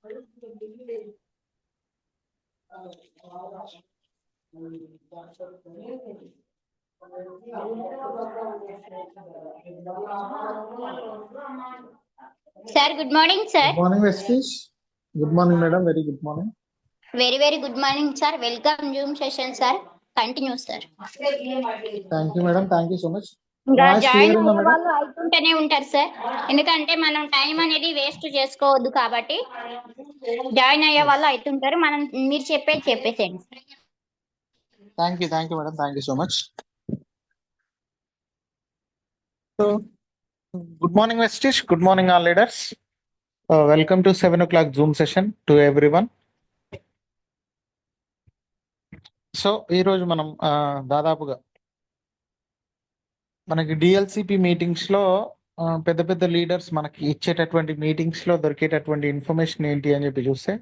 Sir, good morning, sir. Good morning, Vestige. Good morning, madam. Very good morning. Very good morning, sir. Welcome Zoom session, sir. Continue, sir. Thank you, madam. Thank you so much. ఇంకా Voice join clear ఉందా, అయ్యే madam? వాళ్ళు అవుతుంటేనే ఉంటారు sir, ఎందుకంటే మనం time అనేది waste చేసుకోవద్దు కాబట్టి జాయిన్ అయ్యే వాళ్ళు అవుతుంటారు. మనం మీరు చెప్పేసేయండి. Thank you, madam. Thank you so much. So, good morning, Vestige. Good morning, all leaders. Welcome to 7 o'clock Zoom session to everyone. So ఈరోజు మనం దాదాపుగా మనకి డిఎల్సిపి మీటింగ్స్లో పెద్ద పెద్ద లీడర్స్ మనకి ఇచ్చేటటువంటి మీటింగ్స్లో దొరికేటటువంటి ఇన్ఫర్మేషన్ ఏంటి అని చెప్పి చూస్తే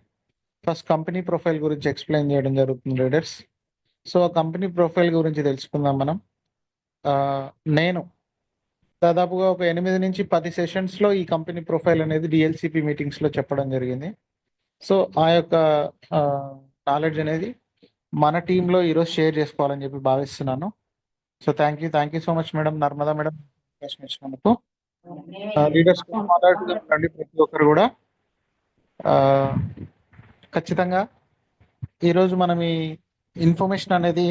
ఫస్ట్ కంపెనీ ప్రొఫైల్ గురించి ఎక్స్ప్లెయిన్ చేయడం జరుగుతుంది లీడర్స్. సో ఆ కంపెనీ ప్రొఫైల్ గురించి తెలుసుకుందాం మనం. నేను దాదాపుగా ఒక 8 నుంచి 10 సెషన్స్లో ఈ కంపెనీ ప్రొఫైల్ అనేది డిఎల్సిపి మీటింగ్స్లో చెప్పడం జరిగింది. సో ఆ యొక్క నాలెడ్జ్ అనేది మన టీంలో ఈరోజు షేర్ చేసుకోవాలని చెప్పి భావిస్తున్నాను. So thank you so much madam, Narmada madam ఇచ్చినందుకు. లీడర్స్ మాట్లాడుతున్నటువంటి ప్రతి ఒక్కరు కూడా ఖచ్చితంగా ఈరోజు మనం ఈ ఇన్ఫర్మేషన్ అనేది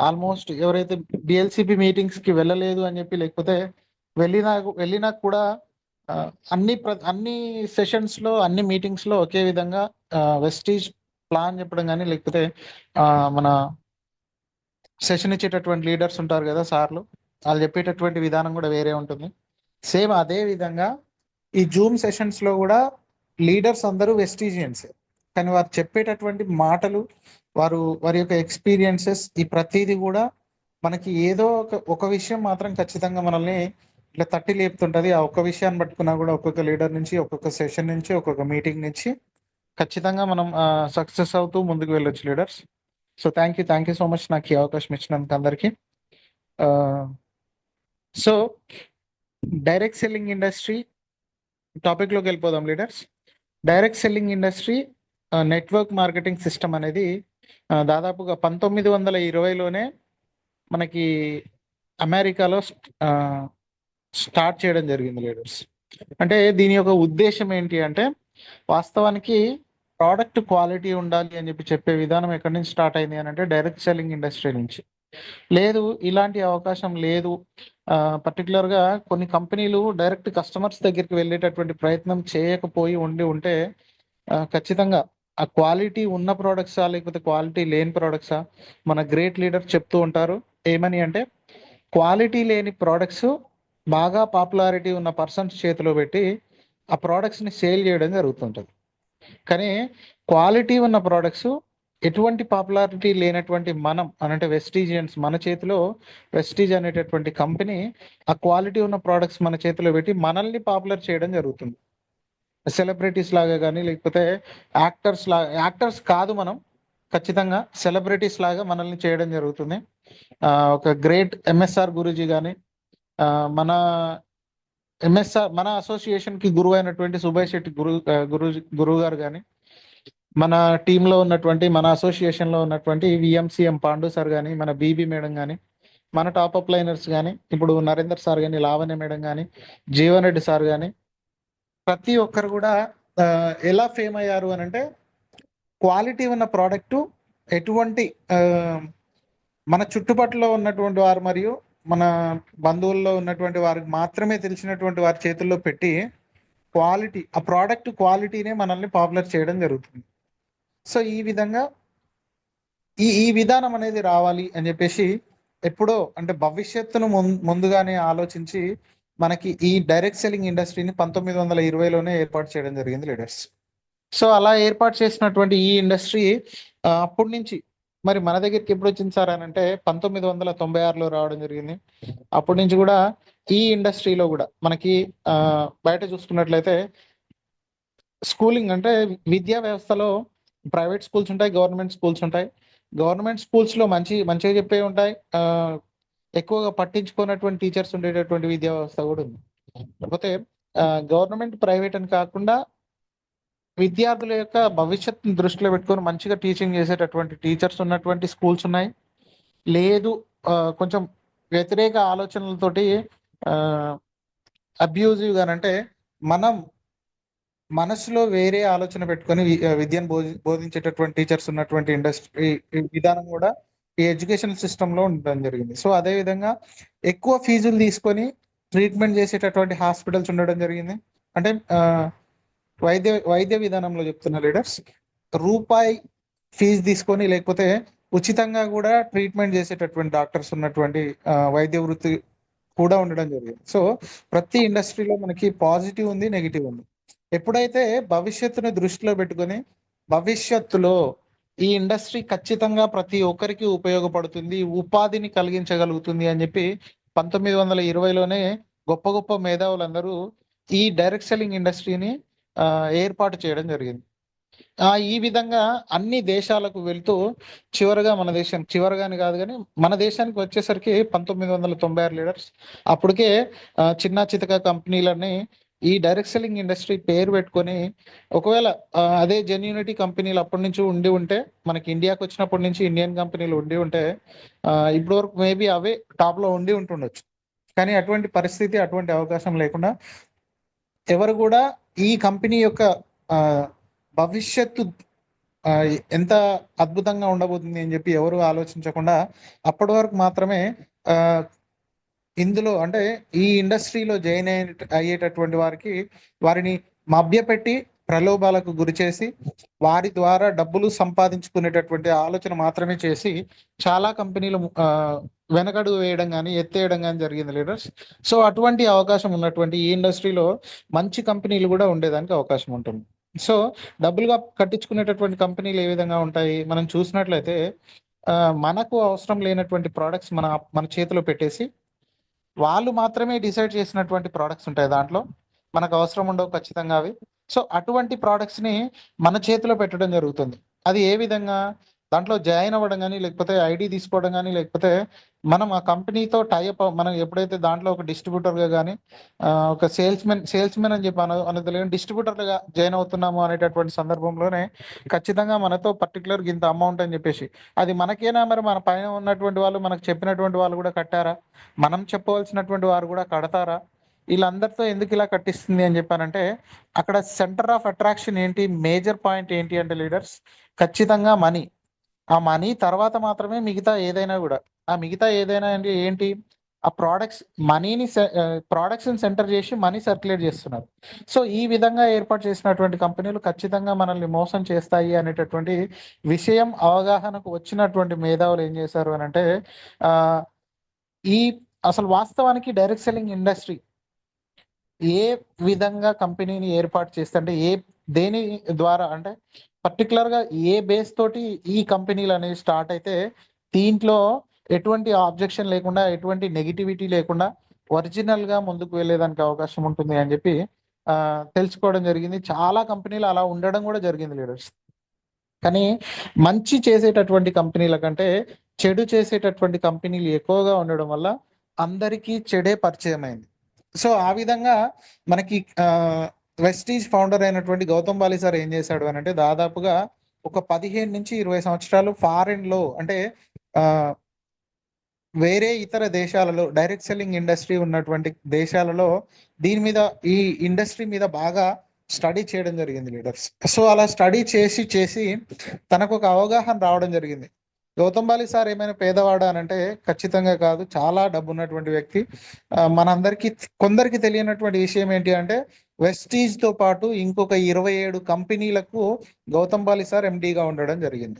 ఆల్మోస్ట్ ఎవరైతే డిఎల్సిపి మీటింగ్స్కి వెళ్ళలేదు అని చెప్పి లేకపోతే వెళ్ళినా కూడా అన్ని సెషన్స్లో అన్ని మీటింగ్స్లో ఒకే విధంగా వెస్టీజ్ ప్లాన్ చెప్పడం కానీ లేకపోతే మన సెషన్ ఇచ్చేటటువంటి లీడర్స్ ఉంటారు కదా సార్లు, వాళ్ళు చెప్పేటటువంటి విధానం కూడా వేరే ఉంటుంది. సేమ్ అదే విధంగా ఈ జూమ్ సెషన్స్లో కూడా లీడర్స్ అందరూ వెస్టీజియన్స్, కానీ వారు చెప్పేటటువంటి మాటలు వారి యొక్క ఎక్స్పీరియన్సెస్ ఈ ప్రతిదీ కూడా మనకి ఏదో ఒక విషయం మాత్రం ఖచ్చితంగా మనల్ని ఇట్లా తట్టి లేపుతుంటుంది. ఆ ఒక్క విషయాన్ని పట్టుకున్నా కూడా ఒక్కొక్క లీడర్ నుంచి ఒక్కొక్క సెషన్ నుంచి ఒక్కొక్క మీటింగ్ నుంచి ఖచ్చితంగా మనం సక్సెస్ అవుతూ ముందుకు వెళ్ళొచ్చు leaders. So thank you so much నాకు ఈ అవకాశం ఇచ్చినందుకు అందరికీ. సో డైరెక్ట్ సెల్లింగ్ ఇండస్ట్రీ టాపిక్లోకి వెళ్ళిపోదాం leaders. Direct selling industry network marketing system అనేది దాదాపుగా 1920లోనే మనకి అమెరికాలో స్టార్ట్ చేయడం జరిగింది లీడర్స్. అంటే దీని యొక్క ఉద్దేశం ఏంటి అంటే వాస్తవానికి ప్రోడక్ట్ క్వాలిటీ ఉండాలి అని చెప్పే విధానం ఎక్కడి నుంచి స్టార్ట్ అయింది అని అంటే డైరెక్ట్ సెల్లింగ్ ఇండస్ట్రీ నుంచి. లేదు ఇలాంటి అవకాశం లేదు, పర్టికులర్గా కొన్ని కంపెనీలు డైరెక్ట్ కస్టమర్స్ దగ్గరికి వెళ్ళేటటువంటి ప్రయత్నం చేయకపోయి ఉంటే ఖచ్చితంగా ఆ క్వాలిటీ ఉన్న ప్రోడక్ట్సా లేకపోతే క్వాలిటీ లేని ప్రోడక్ట్సా, మన గ్రేట్ లీడర్ చెప్తూ ఉంటారు ఏమని అంటే క్వాలిటీ లేని ప్రోడక్ట్స్ బాగా పాపులారిటీ ఉన్న పర్సన్స్ చేతిలో పెట్టి ఆ ప్రోడక్ట్స్ని సేల్ చేయడం జరుగుతుంటుంది. కానీ క్వాలిటీ ఉన్న ప్రోడక్ట్స్ ఎటువంటి పాపులారిటీ లేనటువంటి మనం అంటే వెస్టీజియన్స్ మన చేతిలో వెస్టీజ్ అనేటటువంటి కంపెనీ ఆ క్వాలిటీ ఉన్న ప్రోడక్ట్స్ మన చేతిలో పెట్టి మనల్ని పాపులర్ చేయడం జరుగుతుంది. సెలబ్రిటీస్ లాగా కానీ లేకపోతే యాక్టర్స్ కాదు, మనం ఖచ్చితంగా సెలబ్రిటీస్ లాగా మనల్ని చేయడం జరుగుతుంది. ఒక గ్రేట్ ఎంఎస్ఆర్ గురూజీ కానీ మన అసోసియేషన్కి గురువు అయినటువంటి సుభాష్ శెట్టి గురువు గారు కానీ మన టీంలో ఉన్నటువంటి మన అసోసియేషన్లో ఉన్నటువంటి విఎంసీఎం పాండు సార్ కానీ మన బీబీ మేడం కానీ మన టాప్అప్ లైనర్స్ కానీ ఇప్పుడు నరేందర్ సార్ కానీ లావణ్య మేడం కానీ జీవన్ రెడ్డి సార్ కానీ ప్రతి ఒక్కరు కూడా ఎలా ఫేమ్ అయ్యారు అని అంటే క్వాలిటీ ఉన్న ప్రోడక్టు ఎటువంటి మన చుట్టుపక్కల ఉన్నటువంటి వారు మరియు మన బంధువుల్లో ఉన్నటువంటి వారికి మాత్రమే తెలిసినటువంటి వారి చేతుల్లో పెట్టి ఆ ప్రోడక్ట్ క్వాలిటీనే మనల్ని పాపులర్ చేయడం జరుగుతుంది. సో ఈ విధంగా ఈ విధానం అనేది రావాలి అని చెప్పేసి ఎప్పుడో అంటే భవిష్యత్తును ముందుగానే ఆలోచించి మనకి ఈ డైరెక్ట్ సెల్లింగ్ ఇండస్ట్రీని 1920లోనే ఏర్పాటు చేయడం జరిగింది లీడర్స్. సో అలా ఏర్పాటు చేసినటువంటి ఈ ఇండస్ట్రీ అప్పటి నుంచి మరి మన దగ్గరికి ఎప్పుడు వచ్చింది సార్ అని అంటే 1996లో రావడం జరిగింది. అప్పటి నుంచి కూడా ఈ ఇండస్ట్రీలో కూడా మనకి బయట చూసుకున్నట్లయితే స్కూలింగ్ అంటే విద్యా వ్యవస్థలో ప్రైవేట్ స్కూల్స్ ఉంటాయి, గవర్నమెంట్ స్కూల్స్ ఉంటాయి. గవర్నమెంట్ స్కూల్స్లో మంచిగా చెప్పే ఉంటాయి, ఎక్కువగా పట్టించుకున్నటువంటి టీచర్స్ ఉండేటటువంటి విద్యా వ్యవస్థ కూడా ఉంది. కాకపోతే గవర్నమెంట్ ప్రైవేట్ అని కాకుండా విద్యార్థుల యొక్క భవిష్యత్తును దృష్టిలో పెట్టుకొని మంచిగా టీచింగ్ చేసేటటువంటి టీచర్స్ ఉన్నటువంటి స్కూల్స్ ఉన్నాయి. లేదు కొంచెం వ్యతిరేక ఆలోచనలతోటి అబ్యూజివ్ గానంటే మనం మనసులో వేరే ఆలోచన పెట్టుకొని విద్యను బోధించేటటువంటి టీచర్స్ ఉన్నటువంటి ఇండస్ట్రీ విధానం కూడా ఈ ఎడ్యుకేషన్ సిస్టంలో ఉండడం జరిగింది. సో అదే విధంగా ఎక్కువ ఫీజులు తీసుకొని ట్రీట్మెంట్ చేసేటటువంటి హాస్పిటల్స్ ఉండడం జరిగింది. అంటే వైద్య విధానంలో చెప్తున్న లీడర్స్ రూపాయి ఫీజు తీసుకొని లేకపోతే ఉచితంగా కూడా ట్రీట్మెంట్ చేసేటటువంటి డాక్టర్స్ ఉన్నటువంటి వైద్య వృత్తి కూడా ఉండడం జరిగింది. సో ప్రతి ఇండస్ట్రీలో మనకి పాజిటివ్ ఉంది, నెగిటివ్ ఉంది. ఎప్పుడైతే భవిష్యత్తుని దృష్టిలో పెట్టుకొని భవిష్యత్తులో ఈ ఇండస్ట్రీ ఖచ్చితంగా ప్రతి ఒక్కరికి ఉపయోగపడుతుంది, ఉపాధిని కలిగించగలుగుతుంది అని చెప్పి 1920లోనే గొప్ప గొప్ప మేధావులందరూ ఈ డైరెక్ట్ సెల్లింగ్ ఇండస్ట్రీని ఏర్పాటు చేయడం జరిగింది. ఈ విధంగా అన్ని దేశాలకు వెళ్తూ చివరగా మన దేశం చివరగాని కాదు కానీ మన దేశానికి వచ్చేసరికి 1996 లీడర్స్ అప్పటికే చిన్న చితక కంపెనీలన్నీ ఈ డైరెక్ట్ సెల్లింగ్ ఇండస్ట్రీ పేరు పెట్టుకొని ఒకవేళ అదే జెన్యూనిటీ కంపెనీలు అప్పటి నుంచి ఉండి ఉంటే మనకి ఇండియాకి వచ్చినప్పటి నుంచి ఇండియన్ కంపెనీలు ఉండి ఉంటే ఇప్పటి వరకు మేబీ అవే టాప్ లో ఉండి ఉంటుండొచ్చు. కానీ అటువంటి పరిస్థితి, అటువంటి అవకాశం లేకుండా ఎవరు కూడా ఈ కంపెనీ యొక్క భవిష్యత్తు ఎంత అద్భుతంగా ఉండబోతుంది అని చెప్పి ఎవరు ఆలోచించకుండా అప్పటి వరకు మాత్రమే ఇందులో అంటే ఈ ఇండస్ట్రీలో జాయిన్ అయ్యేటటువంటి వారిని మభ్యపెట్టి ప్రలోభాలకు గురి చేసి వారి ద్వారా డబ్బులు సంపాదించుకునేటటువంటి ఆలోచన మాత్రమే చేసి చాలా కంపెనీలు వెనకడుగు వేయడం కానీ ఎత్తేయడం కానీ జరిగింది లీడర్స్. సో అటువంటి అవకాశం ఉన్నటువంటి ఈ ఇండస్ట్రీలో మంచి కంపెనీలు కూడా ఉండేదానికి అవకాశం ఉంటుంది. సో డబ్బులుగా కట్టించుకునేటటువంటి కంపెనీలు ఏ విధంగా ఉంటాయి మనం చూసినట్లయితే మనకు అవసరం లేనటువంటి ప్రోడక్ట్స్ మన చేతిలో పెట్టేసి వాళ్ళు మాత్రమే డిసైడ్ చేసినటువంటి ప్రోడక్ట్స్ ఉంటాయి, దాంట్లో మనకు అవసరం ఉండవు ఖచ్చితంగా అవి. సో అటువంటి ప్రోడక్ట్స్ని మన చేతిలో పెట్టడం జరుగుతుంది. అది ఏ విధంగా దాంట్లో జాయిన్ అవ్వడం కానీ లేకపోతే ఐడి తీసుకోవడం కానీ లేకపోతే మనం ఆ కంపెనీతో టైఅప్ మనం ఎప్పుడైతే దాంట్లో ఒక డిస్ట్రిబ్యూటర్గా కానీ ఒక సేల్స్మెన్ అని చెప్పి అనదు డిస్ట్రిబ్యూటర్గా జాయిన్ అవుతున్నాము అనేటటువంటి సందర్భంలోనే ఖచ్చితంగా మనతో పర్టికులర్ ఇంత అమౌంట్ అని చెప్పేసి అది మనకేనా మరి మన పైన ఉన్నటువంటి వాళ్ళు మనకు చెప్పినటువంటి వాళ్ళు కూడా కట్టారా, మనం చెప్పవలసినటువంటి వారు కూడా కడతారా, వీళ్ళందరితో ఎందుకు ఇలా కట్టిస్తుంది అని చెప్పానంటే అక్కడ సెంటర్ ఆఫ్ అట్రాక్షన్ ఏంటి, మేజర్ పాయింట్ ఏంటి అంటే లీడర్స్ ఖచ్చితంగా మనీ. ఆ మనీ తర్వాత మాత్రమే మిగతా ఏదైనా కూడా. ఆ మిగతా ఏదైనా అంటే ఏంటి, ఆ ప్రోడక్ట్స్ని సెంటర్ చేసి మనీ సర్క్యులేట్ చేస్తున్నారు. సో ఈ విధంగా ఏర్పాటు చేసినటువంటి కంపెనీలు ఖచ్చితంగా మనల్ని మోసం చేస్తాయి అనేటటువంటి విషయం అవగాహనకు వచ్చినటువంటి మేధావులు ఏం చేశారు అని అంటే ఈ అసలు వాస్తవానికి డైరెక్ట్ సెల్లింగ్ ఇండస్ట్రీ ఏ విధంగా కంపెనీని ఏర్పాటు చేస్తే అంటే దేని ద్వారా అంటే పర్టికులర్గా ఏ బేస్ తోటి ఈ కంపెనీలు అనేవి స్టార్ట్ అయితే దీంట్లో ఎటువంటి ఆబ్జెక్షన్ లేకుండా ఎటువంటి నెగిటివిటీ లేకుండా ఒరిజినల్గా ముందుకు వెళ్ళేదానికి అవకాశం ఉంటుంది అని చెప్పి తెలుసుకోవడం జరిగింది. చాలా కంపెనీలు అలా ఉండడం కూడా జరిగింది లీడర్స్. కానీ మంచి చేసేటటువంటి కంపెనీల కంటే చెడు చేసేటటువంటి కంపెనీలు ఎక్కువగా ఉండడం వల్ల అందరికీ చెడే పరిచయం అయింది. సో ఆ విధంగా మనకి వెస్టీజ్ ఫౌండర్ అయినటువంటి గౌతమ్ బాలి సార్ ఏం చేశాడు అని అంటే దాదాపుగా ఒక 15 నుంచి 20 సంవత్సరాలు ఫారెన్ లో అంటే వేరే ఇతర దేశాలలో డైరెక్ట్ సెల్లింగ్ ఇండస్ట్రీ ఉన్నటువంటి దేశాలలో దీని మీద ఈ ఇండస్ట్రీ మీద బాగా స్టడీ చేయడం జరిగింది లీడర్స్. సో అలా స్టడీ చేసి తనకు ఒక అవగాహన రావడం జరిగింది. గౌతమ్ బాలి సార్ ఏమైనా పేదవాడా అని అంటే ఖచ్చితంగా కాదు, చాలా డబ్బు ఉన్నటువంటి వ్యక్తి. మనందరికి కొందరికి తెలియనటువంటి విషయం ఏంటి అంటే వెస్టీజ్ తో పాటు ఇంకొక 27 కంపెనీలకు గౌతమ్ బాలి సార్ ఎండీగా ఉండడం జరిగింది.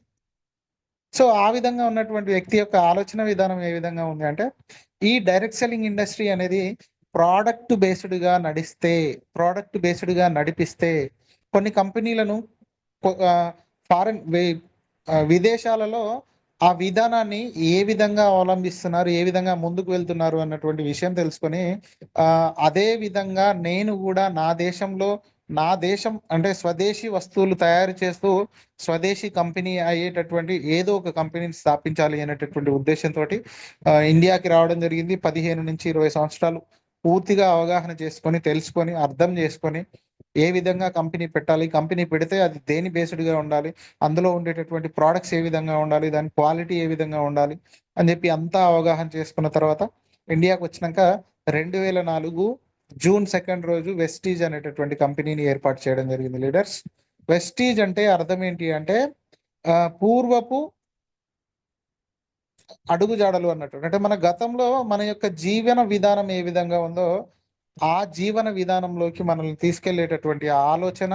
సో ఆ విధంగా ఉన్నటువంటి వ్యక్తి యొక్క ఆలోచన విధానం ఏ విధంగా ఉంది అంటే ఈ డైరెక్ట్ సెల్లింగ్ ఇండస్ట్రీ అనేది ప్రోడక్ట్ బేస్డ్గా నడిపిస్తే కొన్ని కంపెనీలను ఫారెన్ విదేశాలలో ఆ విధానాన్ని ఏ విధంగా అవలంబిస్తున్నారు, ఏ విధంగా ముందుకు వెళ్తున్నారు అన్నటువంటి విషయం తెలుసుకొని అదే విధంగా నేను కూడా నా దేశం అంటే స్వదేశీ వస్తువులు తయారు చేస్తూ స్వదేశీ కంపెనీ అయ్యేటటువంటి ఏదో ఒక కంపెనీని స్థాపించాలి అనేటటువంటి ఉద్దేశంతో ఇండియాకి రావడం జరిగింది. 15 నుంచి 20 సంవత్సరాలు పూర్తిగా అవగాహన చేసుకొని తెలుసుకొని అర్థం చేసుకొని ఏ విధంగా కంపెనీ పెట్టాలి, కంపెనీ పెడితే అది దేని బేస్డ్గా ఉండాలి, అందులో ఉండేటటువంటి ప్రోడక్ట్స్ ఏ విధంగా ఉండాలి, దాని క్వాలిటీ ఏ విధంగా ఉండాలి అని చెప్పి అంతా అవగాహన చేసుకున్న తర్వాత ఇండియాకి వచ్చినాక 2004 జూన్ 2 రోజు వెస్టీజ్ అనేటటువంటి కంపెనీని ఏర్పాటు చేయడం జరిగింది లీడర్స్. వెస్టీజ్ అంటే అర్థం ఏంటి అంటే పూర్వపు అడుగుజాడలు అన్నట్టు. అంటే మన గతంలో మన యొక్క జీవన విధానం ఏ విధంగా ఉందో ఆ జీవన విధానంలోకి మనల్ని తీసుకెళ్లేటటువంటి ఆలోచన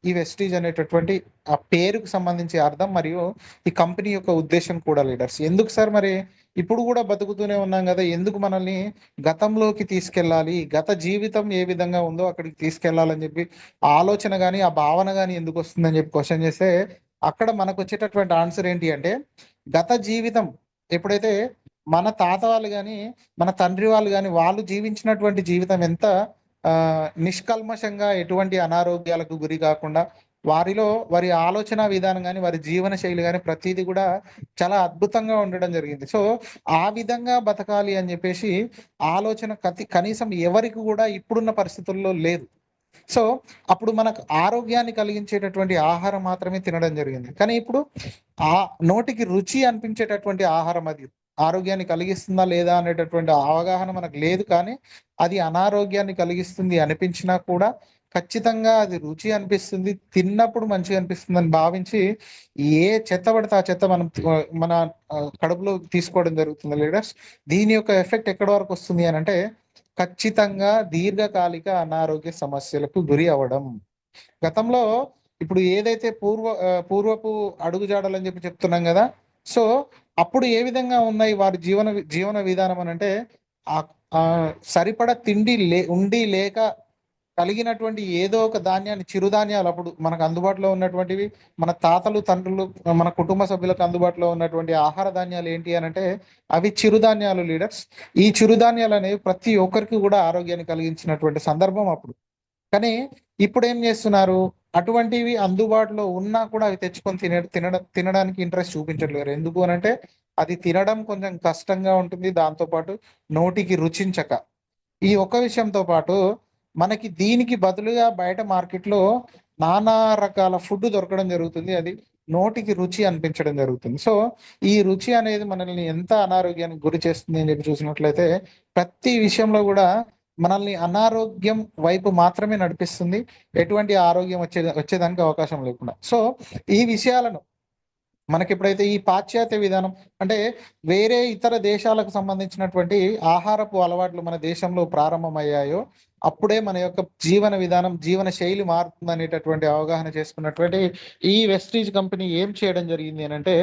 ఈ వెస్టీజ్ అనేటటువంటి ఆ పేరుకు సంబంధించి అర్థం మరియు ఈ కంపెనీ యొక్క ఉద్దేశం కూడా లీడర్స్. ఎందుకు సార్ మరి ఇప్పుడు కూడా బతుకుతూనే ఉన్నాం కదా, ఎందుకు మనల్ని గతంలోకి తీసుకెళ్ళాలి, గత జీవితం ఏ విధంగా ఉందో అక్కడికి తీసుకెళ్లాలని చెప్పి ఆలోచన కానీ ఆ భావన కానీ ఎందుకు వస్తుందని చెప్పి క్వశ్చన్ చేస్తే అక్కడ మనకు వచ్చేటటువంటి ఆన్సర్ ఏంటి అంటే గత జీవితం ఎప్పుడైతే మన తాత వాళ్ళు కానీ మన తండ్రి వాళ్ళు కానీ వాళ్ళు జీవించినటువంటి జీవితం ఎంత నిష్కల్మషంగా ఎటువంటి అనారోగ్యాలకు గురి కాకుండా వారిలో వారి ఆలోచన విధానం కానీ వారి జీవన శైలి కానీ ప్రతిదీ కూడా చాలా అద్భుతంగా ఉండడం జరిగింది. సో ఆ విధంగా బతకాలి అని చెప్పేసి ఆలోచన కనీసం ఎవరికి కూడా ఇప్పుడున్న పరిస్థితుల్లో లేదు. సో అప్పుడు మనకు ఆరోగ్యాన్ని కలిగించేటటువంటి ఆహారం మాత్రమే తినడం జరిగింది. కానీ ఇప్పుడు ఆ నోటికి రుచి అనిపించేటటువంటి ఆహారం అది ఆరోగ్యాన్ని కలిగిస్తుందా లేదా అనేటటువంటి అవగాహన మనకు లేదు. కానీ అది అనారోగ్యాన్ని కలిగిస్తుంది అనిపించినా కూడా ఖచ్చితంగా అది రుచి అనిపిస్తుంది, తిన్నప్పుడు మంచిగా అనిపిస్తుంది అని భావించి ఏ చెత్త పడితే ఆ చెత్త మనం మన కడుపులో తీసుకోవడం జరుగుతుంది లీడర్స్. దీని యొక్క ఎఫెక్ట్ ఎక్కడి వరకు వస్తుంది అని అంటే ఖచ్చితంగా దీర్ఘకాలిక అనారోగ్య సమస్యలకు గురి అవ్వడం. గతంలో ఇప్పుడు ఏదైతే పూర్వపు అడుగుజాడలు అని చెప్పి చెప్తున్నాం కదా, సో అప్పుడు ఏ విధంగా ఉన్నాయి వారి జీవన విధానం అని అంటే సరిపడ తిండి ఉండి లేక కలిగినటువంటి ఏదో ఒక ధాన్యాన్ని, చిరుధాన్యాలు అప్పుడు మనకు అందుబాటులో ఉన్నటువంటివి, మన తాతలు తండ్రులు మన కుటుంబ సభ్యులకు అందుబాటులో ఉన్నటువంటి ఆహార ధాన్యాలు ఏంటి అని అంటే అవి చిరుధాన్యాలు లీడర్స్. ఈ చిరుధాన్యాలు అనేవి ప్రతి ఒక్కరికి కూడా ఆరోగ్యాన్ని కలిగించినటువంటి సందర్భం అప్పుడు. కానీ ఇప్పుడు ఏం చేస్తున్నారు, అటువంటివి అందుబాటులో ఉన్నా కూడా అవి తెచ్చుకొని తినడానికి ఇంట్రెస్ట్ చూపించట్లేరు. ఎందుకు అని అంటే అది తినడం కొంచెం కష్టంగా ఉంటుంది, దాంతోపాటు నోటికి రుచించక. ఈ ఒక్క విషయంతో పాటు మనకి దీనికి బదులుగా బయట మార్కెట్లో నానా రకాల ఫుడ్ దొరకడం జరుగుతుంది, అది నోటికి రుచి అనిపించడం జరుగుతుంది. సో ఈ రుచి అనేది మనల్ని ఎంత అనారోగ్యానికి గురి చేస్తుంది అని చెప్పి చూసినట్లయితే ప్రతి విషయంలో కూడా మనల్ని అనారోగ్యం వైపు మాత్రమే నడిపిస్తుంది, ఎటువంటి ఆరోగ్యం వచ్చేదానికి అవకాశం లేకుండా. సో ఈ విషయాలను మనకి ఎప్పుడైతే ఈ పాశ్చాత్య విధానం అంటే వేరే ఇతర దేశాలకు సంబంధించినటువంటి ఆహారపు అలవాట్లు మన దేశంలో ప్రారంభమయ్యాయో అప్పుడే మన యొక్క జీవన విధానం, జీవన శైలి మారుతుంది అనేటటువంటి అవగాహన చేసుకున్నటువంటి ఈ వెస్టీజ్ కంపెనీ ఏం చేయడం జరిగింది అని అంటే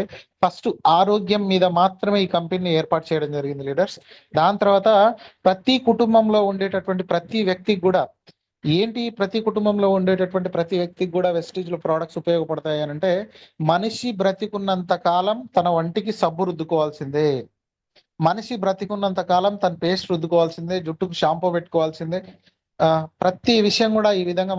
ఫస్ట్ ఆరోగ్యం మీద మాత్రమే ఈ కంపెనీని ఏర్పాటు చేయడం జరిగింది లీడర్స్. దాని తర్వాత ప్రతి కుటుంబంలో ఉండేటటువంటి ప్రతి వ్యక్తికి కూడా ప్రతి కుటుంబంలో ఉండేటటువంటి ప్రతి వ్యక్తికి కూడా వెస్టీజ్ లో ప్రోడక్ట్స్ ఉపయోగపడతాయి అని అంటే మనిషి బ్రతికున్నంత కాలం తన వంటికి సబ్బు రుద్దుకోవాల్సిందే, మనిషి బ్రతికున్నంత కాలం తన పేస్ట్ రుద్దుకోవాల్సిందే, జుట్టుకు షాంపూ పెట్టుకోవాల్సిందే. ప్రతి విషయం కూడా ఈ విధంగా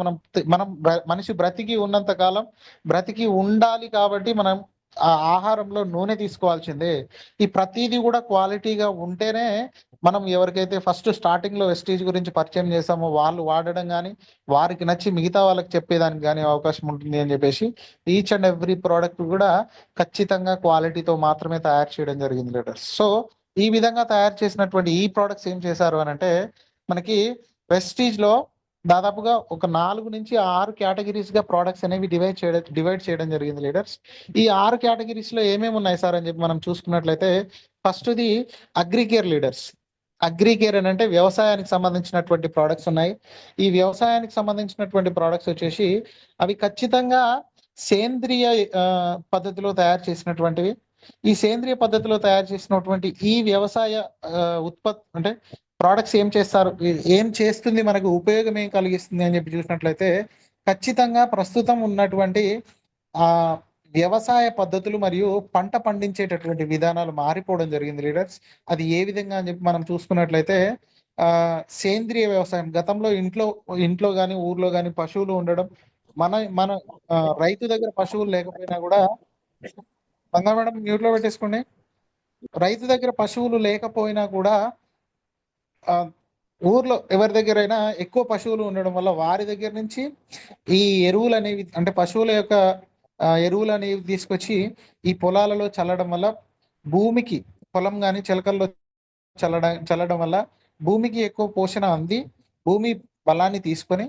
మనం మనిషి బ్రతికి ఉన్నంత కాలం బ్రతికి ఉండాలి కాబట్టి మనం ఆ ఆహారంలో నూనె తీసుకోవాల్సిందే. ఈ ప్రతిదీ కూడా క్వాలిటీగా ఉంటేనే మనం ఎవరికైతే ఫస్ట్ స్టార్టింగ్ లో వెస్టీజ్ గురించి పరిచయం చేసామో వాళ్ళు వాడడం కానీ వారికి నచ్చి మిగతా వాళ్ళకి చెప్పేదానికి కానీ అవకాశం ఉంటుంది అని చెప్పేసి ఈచ్ అండ్ ఎవ్రీ ప్రోడక్ట్ కూడా ఖచ్చితంగా క్వాలిటీతో మాత్రమే తయారు చేయడం జరిగింది లీడర్స్. సో ఈ విధంగా తయారు చేసినటువంటి ఈ ప్రోడక్ట్స్ ఏం చేశారు అని అంటే మనకి వెస్టీజ్ లో దాదాపుగా ఒక 4 నుంచి 6 కేటగిరీస్ గా ప్రోడక్ట్స్ అనేవి డివైడ్ చేయడం జరిగింది లీడర్స్. ఈ 6 కేటగిరీస్ లో ఏమేమి ఉన్నాయి సార్ అని చెప్పి మనం చూసుకున్నట్లయితే ఫస్ట్ది అగ్రికేర్ లీడర్స్. అగ్రికేర్ అని అంటే వ్యవసాయానికి సంబంధించినటువంటి ప్రోడక్ట్స్ ఉన్నాయి. ఈ వ్యవసాయానికి సంబంధించినటువంటి ప్రోడక్ట్స్ వచ్చేసి అవి ఖచ్చితంగా సేంద్రియ పద్ధతిలో తయారు చేసినటువంటివి. ఈ సేంద్రియ పద్ధతిలో తయారు చేసినటువంటి ఈ వ్యవసాయ ఉత్పత్తి అంటే ప్రోడక్ట్స్ ఏం చేస్తుంది, మనకు ఉపయోగం ఏం కలిగిస్తుంది అని చెప్పి చూసినట్లయితే ఖచ్చితంగా ప్రస్తుతం ఉన్నటువంటి వ్యవసాయ పద్ధతులు మరియు పంట పండించేటటువంటి విధానాలు మారిపోవడం జరిగింది లీడర్స్. అది ఏ విధంగా అని చెప్పి మనం చూసుకున్నట్లయితే సేంద్రియ వ్యవసాయం గతంలో ఇంట్లో కానీ ఊర్లో కానీ పశువులు ఉండడం, మన రైతు దగ్గర పశువులు లేకపోయినా కూడా బంగారు మేడం మ్యూట్లో పెట్టేసుకోండి. రైతు దగ్గర పశువులు లేకపోయినా కూడా ఊర్లో ఎవరి దగ్గరైనా ఎక్కువ పశువులు ఉండడం వల్ల వారి దగ్గర నుంచి ఈ ఎరువులు అనేవి, అంటే పశువుల యొక్క ఎరువులు అనేవి తీసుకొచ్చి ఈ పొలాలలో చల్లడం వల్ల భూమికి, పొలం కానీ చిలకల్లో చల్లడం వల్ల భూమికి ఎక్కువ పోషణ అంది భూమి బలాన్ని తీసుకొని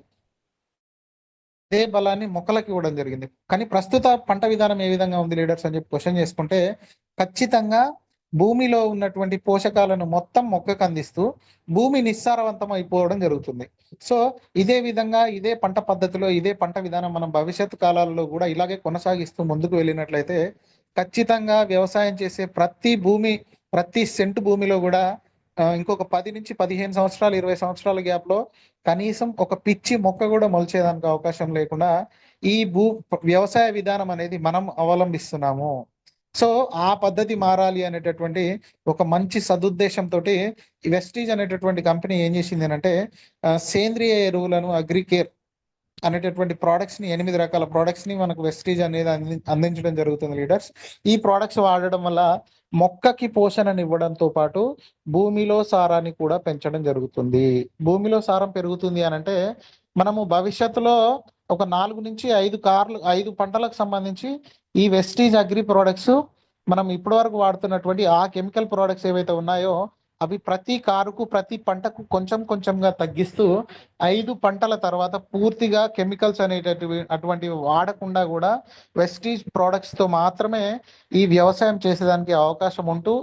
అదే బలాన్ని మొక్కలకు ఇవ్వడం జరిగింది. కానీ ప్రస్తుత పంట విధానం ఏ విధంగా ఉంది లీడర్స్ అని చెప్పి క్వశ్చన్ చేసుకుంటే, ఖచ్చితంగా భూమిలో ఉన్నటువంటి పోషకాలను మొత్తం మొక్కకు అందిస్తూ భూమి నిస్సారవంతం అయిపోవడం జరుగుతుంది. సో ఇదే విధంగా ఇదే పంట పద్ధతిలో ఇదే పంట విధానం మనం భవిష్యత్తు కాలాలలో కూడా ఇలాగే కొనసాగిస్తూ ముందుకు వెళ్ళినట్లయితే ఖచ్చితంగా వ్యవసాయం చేసే ప్రతి సెంటు భూమిలో కూడా ఇంకొక 10 నుంచి 15 సంవత్సరాలు 20 సంవత్సరాల గ్యాప్ లో కనీసం ఒక పిచ్చి మొక్క కూడా మొలిచేదానికి అవకాశం లేకుండా ఈ వ్యవసాయ విధానం అనేది మనం అవలంబిస్తున్నాము. సో ఆ పద్ధతి మారాలి అనేటటువంటి ఒక మంచి సదుద్దేశంతో వెస్టీజ్ అనేటటువంటి కంపెనీ ఏం చేసింది అంటే సేంద్రియ ఎరువులను అగ్రికేర్ అనేటటువంటి ప్రోడక్ట్స్ ని 8 రకాల ప్రోడక్ట్స్ ని మనకు వెస్టీజ్ అనేది అందించడం జరుగుతుంది లీడర్స్. ఈ ప్రోడక్ట్స్ వాడడం వల్ల మొక్కకి పోషణని ఇవ్వడంతో పాటు భూమిలో సారాన్ని కూడా పెంచడం జరుగుతుంది. భూమిలో సారం పెరుగుతుంది అని అంటే మనము భవిష్యత్తులో ఒక 4 నుంచి 5 పంటలకు సంబంధించి ఈ వెస్టీజ్ అగ్రి ప్రోడక్ట్స్ మనం ఇప్పటి వరకు వాడుతున్నటువంటి ఆ కెమికల్ ప్రోడక్ట్స్ ఏవైతే ఉన్నాయో అవి ప్రతి కారుకు ప్రతి పంటకు కొంచెం కొంచెంగా తగ్గిస్తూ 5 పంటల తర్వాత పూర్తిగా కెమికల్స్ అటువంటివి వాడకుండా కూడా వెస్టీజ్ ప్రోడక్ట్స్ తో మాత్రమే ఈ వ్యవసాయం చేసేదానికి అవకాశం ఉంటూ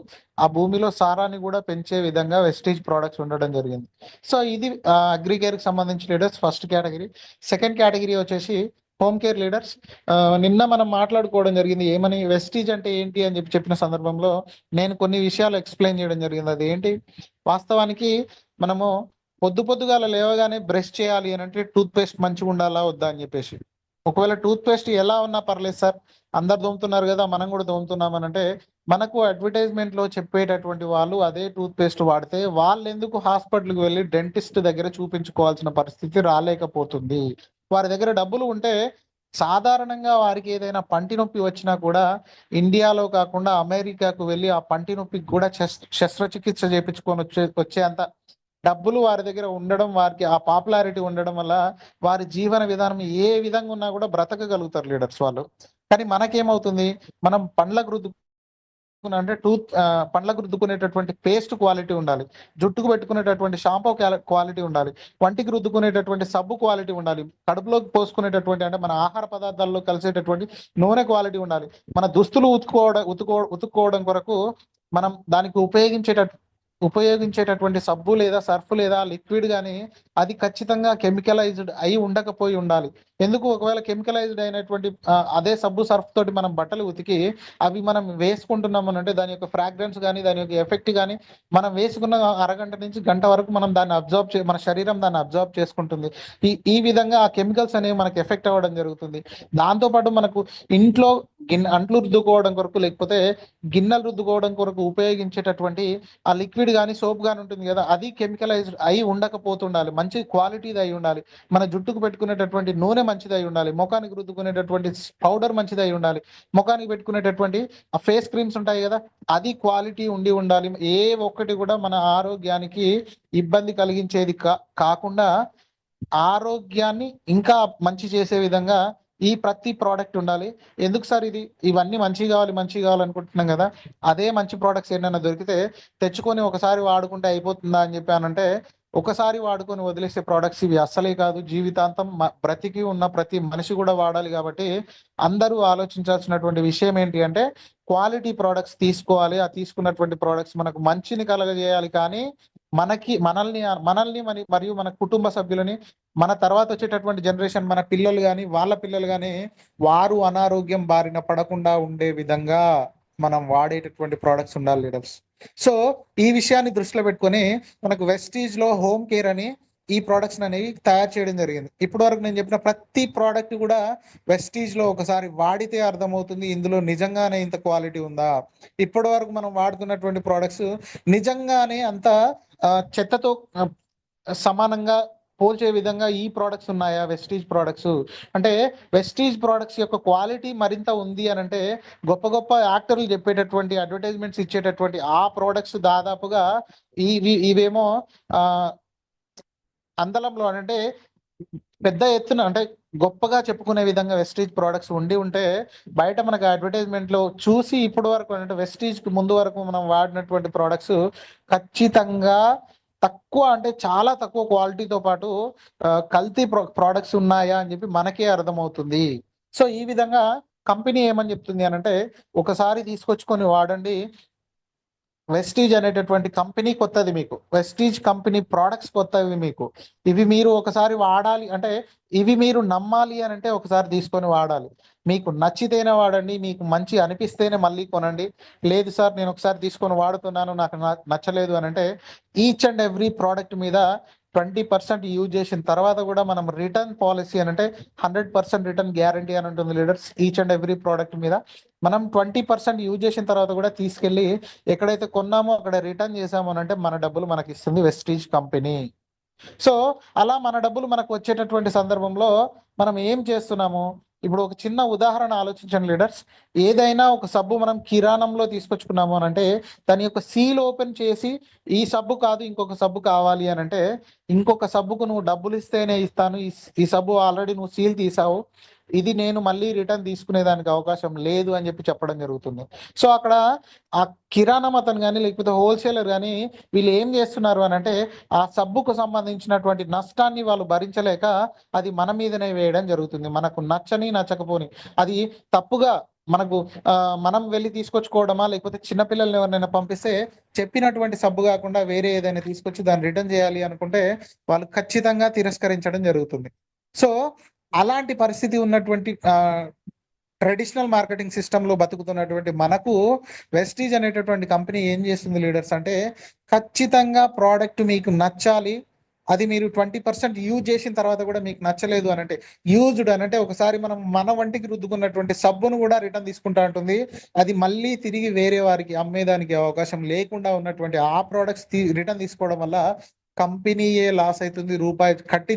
ఆ భూమిలో సారాన్ని కూడా పెంచే విధంగా వెస్టీజ్ ప్రోడక్ట్స్ ఉండడం జరిగింది. సో ఇది అగ్రికేర్ కి సంబంధించి leaders first category. Second category వచ్చేసి హోమ్ కేర్ లీడర్స్. నిన్న మనం మాట్లాడుకోవడం జరిగింది ఏమని, వెస్టీజ్ అంటే ఏంటి అని చెప్పిన సందర్భంలో నేను కొన్ని విషయాలు ఎక్స్ప్లెయిన్ చేయడం జరిగింది. అది ఏంటి, వాస్తవానికి మనము పొద్దుగాల లేవగానే బ్రష్ చేయాలి అని అంటే టూత్ పేస్ట్ మంచిగా ఉండాలా వద్దా అని చెప్పేసి, ఒకవేళ టూత్ పేస్ట్ ఎలా ఉన్నా పర్లేదు సార్, అందరు దొమ్ముతున్నారు కదా మనం కూడా దొమ్ముతున్నాం అని అంటే మనకు అడ్వర్టైజ్మెంట్ లో చెప్పేటటువంటి వాళ్ళు అదే టూత్ పేస్ట్ వాడితే వాళ్ళు ఎందుకు హాస్పిటల్కి వెళ్ళి డెంటిస్ట్ దగ్గర చూపించుకోవాల్సిన పరిస్థితి రాలేకపోతుంది. వారి దగ్గర డబ్బులు ఉంటే సాధారణంగా వారికి ఏదైనా పంటి నొప్పి వచ్చినా కూడా ఇండియాలో కాకుండా అమెరికాకు వెళ్ళి ఆ పంటి నొప్పికి కూడా శస్త్రచికిత్స చేయించుకొని వచ్చే అంత డబ్బులు వారి దగ్గర ఉండడం, వారికి ఆ పాపులారిటీ ఉండడం వల్ల వారి జీవన విధానం ఏ విధంగా ఉన్నా కూడా బ్రతకగలుగుతారు లీడర్స్ వాళ్ళు. కానీ మనకేమవుతుంది, మనం పండ్లకు రుద్దుకునేటటువంటి పేస్ట్ క్వాలిటీ ఉండాలి, జుట్టుకు పెట్టుకునేటటువంటి షాంపూ క్వాలిటీ ఉండాలి, వంటికి రుద్దుకునేటటువంటి సబ్బు క్వాలిటీ ఉండాలి, కడుపులోకి పోసుకునేటటువంటి అంటే మన ఆహార పదార్థాల్లో కలిసేటటువంటి నూనె క్వాలిటీ ఉండాలి, మన దుస్తులు ఉతుక్కోవడం కొరకు మనం దానికి ఉపయోగించేటటువంటి సబ్బు లేదా సర్ఫ్ లేదా లిక్విడ్ కానీ అది ఖచ్చితంగా కెమికలైజ్డ్ అయి ఉండకపోయి ఉండాలి. ఎందుకు, ఒకవేళ కెమికలైజ్డ్ అయినటువంటి అదే సబ్బు సర్ఫ్ తోటి మనం బట్టలు ఉతికి అవి మనం వేసుకుంటున్నాము అంటే దాని యొక్క ఫ్రాగ్రెన్స్ కానీ దాని యొక్క ఎఫెక్ట్ కానీ మనం వేసుకున్న అరగంట నుంచి గంట వరకు మనం దాన్ని మన శరీరం దాన్ని అబ్జర్వ్ చేసుకుంటుంది. ఈ విధంగా ఆ కెమికల్స్ అనేవి మనకు ఎఫెక్ట్ అవ్వడం జరుగుతుంది. దాంతోపాటు మనకు ఇంట్లో అంట్లు రుద్దుకోవడం కొరకు లేకపోతే గిన్నెలు రుద్దుకోవడం కొరకు ఉపయోగించేటటువంటి ఆ లిక్విడ్ కానీ సోప్ కానీ ఉంటుంది కదా, అది కెమికలైజ్డ్ అయి ఉండకపోతుండాలి, మంచి క్వాలిటీది అయి ఉండాలి. మన జుట్టుకు పెట్టుకునేటటువంటి నూనె మంచిది అయి ఉండాలి, ముఖానికి రుద్దుకునేటటువంటి పౌడర్ మంచిది అయి ఉండాలి, ముఖానికి పెట్టుకునేటటువంటి ఆ ఫేస్ క్రీమ్స్ ఉంటాయి కదా అది క్వాలిటీ ఉండాలి. ఏ ఒక్కటి కూడా మన ఆరోగ్యానికి ఇబ్బంది కలిగించేది కాకుండా ఆరోగ్యాన్ని ఇంకా మంచి చేసే విధంగా ఈ ప్రతి ప్రోడక్ట్ ఉండాలి. ఎందుకు సార్ ఇవన్నీ మంచి కావాలనుకుంటున్నాం కదా, అదే మంచి ప్రోడక్ట్స్ ఏమైనా దొరికితే తెచ్చుకొని ఒకసారి వాడుకుంటే అయిపోతుందా అని చెప్పానంటే ఒకసారి వాడుకొని వదిలేసే ప్రోడక్ట్స్ ఇవి అస్సలే కాదు. జీవితాంతం బ్రతికి ఉన్న ప్రతి మనిషి కూడా వాడాలి. కాబట్టి అందరూ ఆలోచించాల్సినటువంటి విషయం ఏంటి అంటే క్వాలిటీ ప్రోడక్ట్స్ తీసుకోవాలి. ఆ తీసుకున్నటువంటి ప్రోడక్ట్స్ మనకు మంచిని కలగజేయాలి, కానీ మనల్ని మరియు మన కుటుంబ సభ్యులని, మన తర్వాత వచ్చేటటువంటి జనరేషన్, మన పిల్లలు కానీ వాళ్ళ పిల్లలు కానీ వారు అనారోగ్యం బారిన పడకుండా ఉండే విధంగా మనం వాడేటటువంటి ప్రోడక్ట్స్ ఉండాలి లీడర్స్. సో ఈ విషయాన్ని దృష్టిలో పెట్టుకొని మనకు వెస్టీజ్ లో హోమ్ కేర్ అని ఈ ప్రోడక్ట్స్ అనేవి తయారు చేయడం జరిగింది. ఇప్పటి వరకు నేను చెప్పిన ప్రతి ప్రోడక్ట్ కూడా వెస్టీజ్ లో ఒకసారి వాడితే అర్థమవుతుంది ఇందులో నిజంగానే ఇంత క్వాలిటీ ఉందా. ఇప్పటి వరకు మనం వాడుతున్నటువంటి ప్రోడక్ట్స్ నిజంగానే అంత చెత్తతో సమానంగా పోల్చే విధంగా ఈ ప్రోడక్ట్స్ ఉన్నాయా వెస్టీజ్ ప్రోడక్ట్స్ అంటే, వెస్టీజ్ ప్రోడక్ట్స్ యొక్క క్వాలిటీ మరింత ఉంది అని అంటే గొప్ప గొప్ప యాక్టర్లు చెప్పేటటువంటి అడ్వర్టైజ్మెంట్స్ ఇచ్చేటటువంటి ఆ ప్రోడక్ట్స్ దాదాపుగా ఇవేమో అందలంలో అంటే పెద్ద ఎత్తున అంటే గొప్పగా చెప్పుకునే విధంగా వెస్టీజ్ ప్రోడక్ట్స్ ఉండి ఉంటే బయట మనకు అడ్వర్టైజ్మెంట్ లో చూసి ఇప్పటి వరకు అంటే వెస్టీజ్ కి ముందు వరకు మనం వాడినటువంటి ప్రోడక్ట్స్ ఖచ్చితంగా తక్కువ అంటే చాలా తక్కువ క్వాలిటీతో పాటు కల్తీ ప్రోడక్ట్స్ ఉన్నాయా అని చెప్పి మనకే అర్థమవుతుంది. సో ఈ విధంగా కంపెనీ ఏమని చెప్తుంది అని అంటే ఒకసారి తీసుకొచ్చుకొని వాడండి. వెస్టీజ్ అనేటటువంటి కంపెనీ కొత్తది, మీకు వెస్టీజ్ కంపెనీ ప్రోడక్ట్స్ కొత్తవి, మీకు ఇవి మీరు ఒకసారి వాడాలి అంటే ఇవి మీరు నమ్మాలి అని అంటే ఒకసారి తీసుకొని వాడాలి. మీకు నచ్చితేనే వాడండి, మీకు మంచి అనిపిస్తేనే మళ్ళీ కొనండి. లేదు సార్ నేను ఒకసారి తీసుకొని వాడుతున్నాను నాకు నచ్చలేదు అని అంటే ఈచ్ అండ్ ఎవ్రీ ప్రోడక్ట్ మీద 20% యూజ్ చేసిన తర్వాత కూడా మనం రిటర్న్ పాలసీ అని అంటే 100% రిటర్న్ గ్యారంటీ అని ఉంటుంది leaders. Each and every product మీద మనం 20% యూజ్ చేసిన తర్వాత కూడా తీసుకెళ్లి ఎక్కడైతే కొన్నామో అక్కడ రిటర్న్ చేసామో అని అంటే మన డబ్బులు మనకి ఇస్తుంది వెస్టీజ్ కంపెనీ. సో అలా మన డబ్బులు మనకు వచ్చేటటువంటి సందర్భంలో మనం ఏం చేస్తున్నాము? ఇప్పుడు ఒక చిన్న ఉదాహరణ ఆలోచించండి లీడర్స్. ఏదైనా ఒక సబ్బు మనం కిరాణంలో తీసుకొచ్చుకున్నాము అని అంటే దాని యొక్క సీల్ ఓపెన్ చేసి ఈ సబ్బు కాదు ఇంకొక సబ్బు కావాలి అని అంటే ఇంకొక సబ్బుకు నువ్వు డబ్బులు ఇస్తేనే ఇస్తాను, ఈ సబ్బు ఆల్రెడీ నువ్వు సీల్ తీసావు, ఇది నేను మళ్ళీ రిటర్న్ తీసుకునేదానికి అవకాశం లేదు అని చెప్పి చెప్పడం జరుగుతుంది. సో అక్కడ ఆ కిరాణం అతను కానీ లేకపోతే హోల్సేలర్ కానీ వీళ్ళు ఏం చేస్తున్నారు అని అంటే ఆ సబ్బుకు సంబంధించినటువంటి నష్టాన్ని వాళ్ళు భరించలేక అది మన మీదనే వేయడం జరుగుతుంది. మనకు నచ్చకపోని అది తప్పుగా మనకు మనం వెళ్ళి తీసుకొచ్చుకోవడమా లేకపోతే చిన్నపిల్లల్ని ఎవరినైనా పంపిస్తే చెప్పినటువంటి సబ్బు కాకుండా వేరే ఏదైనా తీసుకొచ్చి దాన్ని రిటర్న్ చేయాలి అనుకుంటే వాళ్ళు ఖచ్చితంగా తిరస్కరించడం జరుగుతుంది. సో అలాంటి పరిస్థితి ఉన్నటువంటి ట్రెడిషనల్ మార్కెటింగ్ సిస్టమ్ లో బతుకుతున్నటువంటి మనకు వెస్టీజ్ అనేటటువంటి కంపెనీ ఏం చేస్తుంది లీడర్స్ అంటే ఖచ్చితంగా ప్రోడక్ట్ మీకు నచ్చాలి, అది మీరు 20% యూజ్ చేసిన తర్వాత కూడా మీకు నచ్చలేదు అని అంటే యూజ్డ్ అని అంటే ఒకసారి మనం మన వంటికి రుద్దుకున్నటువంటి సబ్బును కూడా రిటర్న్ తీసుకుంటా ఉంటుంది. అది మళ్ళీ తిరిగి వేరే వారికి అమ్మేదానికి అవకాశం లేకుండా ఉన్నటువంటి ఆ ప్రోడక్ట్స్ రిటర్న్ తీసుకోవడం వల్ల కంపెనీయే లాస్ అవుతుంది. రూపాయి కట్టి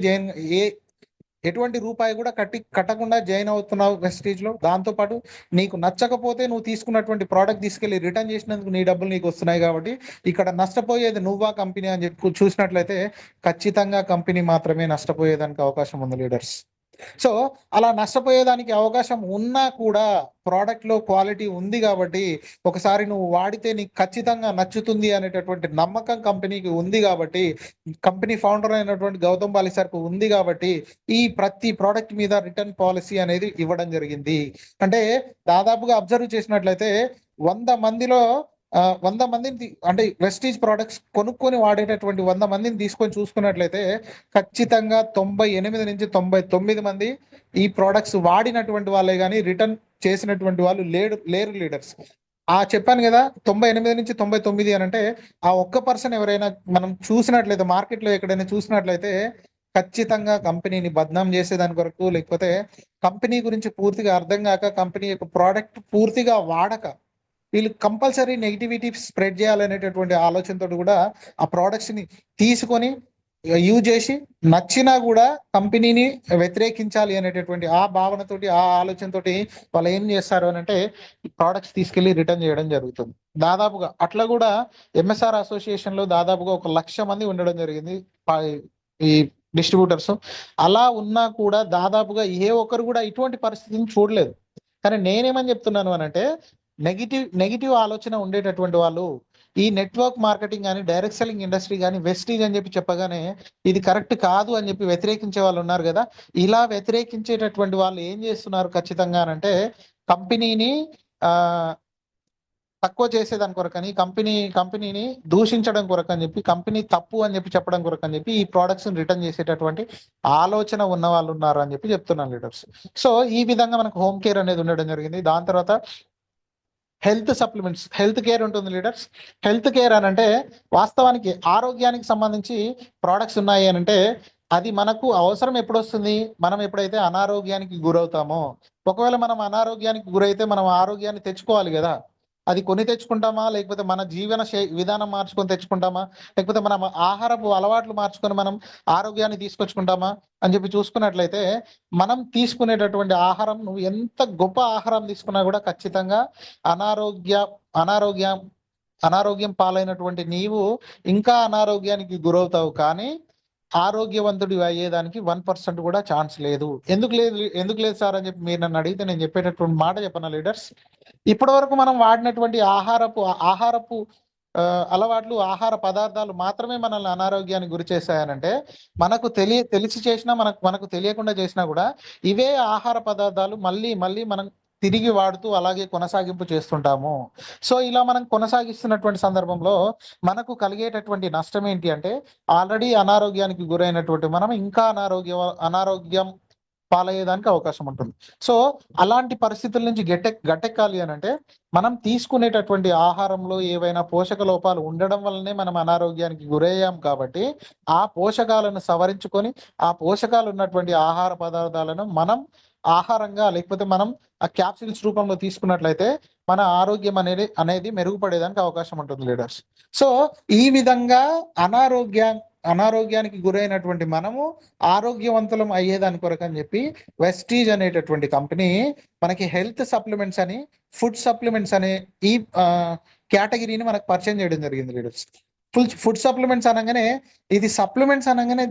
ఎటువంటి రూపాయి కూడా కట్టకుండా జాయిన్ అవుతున్నావు వెస్టీజ్ లో. దాంతో పాటు నీకు నచ్చకపోతే నువ్వు తీసుకున్నటువంటి ప్రోడక్ట్ తీసుకెళ్లి రిటర్న్ చేసినందుకు నీ డబ్బులు నీకు వస్తున్నాయి. కాబట్టి ఇక్కడ నష్టపోయేది నువ్వా కంపెనీ అని చెప్పి చూసినట్లయితే ఖచ్చితంగా కంపెనీ మాత్రమే నష్టపోయేదానికి అవకాశం ఉంది లీడర్స్. సో అలా నష్టపోయేదానికి అవకాశం ఉన్నా కూడా ప్రోడక్ట్ లో క్వాలిటీ ఉంది కాబట్టి ఒకసారి నువ్వు వాడితే నీకు ఖచ్చితంగా నచ్చుతుంది అనేటటువంటి నమ్మకం కంపెనీకి ఉంది కాబట్టి, కంపెనీ ఫౌండర్ అయినటువంటి గౌతమ్ బాలిసార్కు ఉంది కాబట్టి ఈ ప్రతి ప్రోడక్ట్ మీద రిటర్న్ పాలసీ అనేది ఇవ్వడం జరిగింది. అంటే దాదాపుగా అబ్జర్వ్ చేసినట్లయితే 100 మందిలో 100 మందిని అంటే వెస్టీజ్ ప్రోడక్ట్స్ కొనుక్కొని వాడేటటువంటి 100 మందిని తీసుకొని చూసుకున్నట్లయితే ఖచ్చితంగా 98 నుంచి 99 మంది ఈ ప్రోడక్ట్స్ వాడినటువంటి వాళ్ళే కానీ రిటర్న్ చేసినటువంటి వాళ్ళు లేరు లీడర్స్. చెప్పాను కదా 98 నుంచి 99 అని అంటే ఆ ఒక్క పర్సన్ ఎవరైనా మనం చూసినట్లయితే మార్కెట్లో ఎక్కడైనా చూసినట్లయితే ఖచ్చితంగా కంపెనీని బద్నాం చేసేదాని కొరకు లేకపోతే కంపెనీ గురించి పూర్తిగా అర్థం కాక కంపెనీ యొక్క ప్రోడక్ట్ పూర్తిగా వాడక వీళ్ళు కంపల్సరీ నెగిటివిటీ స్ప్రెడ్ చేయాలనేటటువంటి ఆలోచనతో కూడా ఆ ప్రోడక్ట్స్ ని తీసుకొని యూజ్ చేసి నచ్చినా కూడా కంపెనీని వ్యతిరేకించాలి అనేటటువంటి ఆ భావనతోటి ఆ ఆలోచనతోటి వాళ్ళు ఏం చేస్తారు అని అంటే ప్రోడక్ట్స్ తీసుకెళ్లి రిటర్న్ చేయడం జరుగుతుంది. దాదాపుగా అట్లా కూడా ఎంఎస్ఆర్ అసోసియేషన్ లో దాదాపుగా 1,00,000 మంది ఉండడం జరిగింది ఈ డిస్ట్రిబ్యూటర్స్. అలా ఉన్నా కూడా దాదాపుగా ఏ ఒక్కరు కూడా ఇటువంటి పరిస్థితిని చూడలేదు. కానీ నేనేమని చెప్తున్నాను అని అంటే నెగిటివ్ ఆలోచన ఉండేటటువంటి వాళ్ళు ఈ నెట్వర్క్ మార్కెటింగ్ కానీ డైరెక్ట్ సెల్లింగ్ ఇండస్ట్రీ కానీ వెస్టీజ్ అని చెప్పి చెప్పగానే ఇది కరెక్ట్ కాదు అని చెప్పి వ్యతిరేకించే వాళ్ళు ఉన్నారు కదా. ఇలా వ్యతిరేకించేటటువంటి వాళ్ళు ఏం చేస్తున్నారు ఖచ్చితంగా అంటే కంపెనీని తక్కువ చేసేదాని కొరకని కంపెనీని దూషించడం కొరకని చెప్పి కంపెనీ తప్పు అని చెప్పి చెప్పడం కొరకని చెప్పి ఈ ప్రోడక్ట్స్ రిటర్న్ చేసేటటువంటి ఆలోచన ఉన్న వాళ్ళు ఉన్నారు అని చెప్పి చెప్తున్నాను లీడర్స్. సో ఈ విధంగా మనకు హోమ్ కేర్ అనేది ఉండడం జరిగింది. దాని తర్వాత హెల్త్ సప్లిమెంట్స్, హెల్త్ కేర్ ఉంటుంది లీడర్స్. హెల్త్ కేర్ అని అంటే వాస్తవానికి ఆరోగ్యానికి సంబంధించి ప్రోడక్ట్స్ ఉన్నాయి అని అంటే అది మనకు అవసరం ఎప్పుడు వస్తుంది? మనం ఎప్పుడైతే అనారోగ్యానికి గురవుతామో. ఒకవేళ మనం అనారోగ్యానికి గురైతే మనం ఆరోగ్యాన్ని తెచ్చుకోవాలి కదా. అది కొని తెచ్చుకుంటామా లేకపోతే మన జీవన విధానం మార్చుకొని తెచ్చుకుంటామా లేకపోతే మన ఆహారపు అలవాట్లు మార్చుకొని మనం ఆరోగ్యాన్ని తీసుకొచ్చుకుంటామా అని చెప్పి చూసుకున్నట్లయితే మనం తీసుకునేటటువంటి ఆహారం నువ్వు ఎంత గొప్ప ఆహారం తీసుకున్నా కూడా ఖచ్చితంగా అనారోగ్యం పాలైనటువంటి నీవు ఇంకా అనారోగ్యానికి గురవుతావు. కానీ ఆరోగ్యవంతుడి అయ్యేదానికి 1% కూడా ఛాన్స్ లేదు. ఎందుకు లేదు సార్ అని చెప్పి మీరు నన్ను అడిగితే నేను చెప్పేటటువంటి మాట చెప్పనా లీడర్స్? ఇప్పటి వరకు మనం వాడినటువంటి ఆహారపు అలవాట్లు, ఆహార పదార్థాలు మాత్రమే మనల్ని అనారోగ్యానికి గురి చేశాయనంటే, తెలిసి చేసినా మనకు తెలియకుండా చేసినా కూడా ఇవే ఆహార పదార్థాలు మళ్ళీ మళ్ళీ మనం తిరిగి వాడుతూ అలాగే కొనసాగింపు చేస్తుంటాము. సో ఇలా మనం కొనసాగిస్తున్నటువంటి సందర్భంలో మనకు కలిగేటటువంటి నష్టం ఏంటి అంటే, ఆల్రెడీ అనారోగ్యానికి గురైనటువంటి మనం ఇంకా అనారోగ్యం పాలయ్యేదానికి అవకాశం ఉంటుంది. సో అలాంటి పరిస్థితుల నుంచి గట్టెక్కాలి అని అంటే, మనం తీసుకునేటటువంటి ఆహారంలో ఏవైనా పోషక లోపాలు ఉండడం వల్లనే మనం అనారోగ్యానికి గురయ్యాం కాబట్టి, ఆ పోషకాలను సవరించుకొని ఆ పోషకాలు ఉన్నటువంటి ఆహార పదార్థాలను మనం ఆహారంగా లేకపోతే మనం ఆ క్యాప్సిల్స్ రూపంలో తీసుకున్నట్లయితే మన ఆరోగ్యం అనేది మెరుగుపడేదానికి అవకాశం ఉంటుంది లీడర్స్. సో ఈ విధంగా అనారోగ్యానికి గురైనటువంటి మనము ఆరోగ్యవంతులం అయ్యేదాని కొరకు అని చెప్పి వెస్టీజ్ అనేటటువంటి కంపెనీ మనకి హెల్త్ సప్లిమెంట్స్ అని, ఫుడ్ సప్లిమెంట్స్ అనే ఈ కేటగిరీని మనకు పరిచయం చేయడం జరిగింది లీడర్స్. ఫుడ్ సప్లిమెంట్స్ అనగానే, ఇది సప్లిమెంట్స్ అనగానే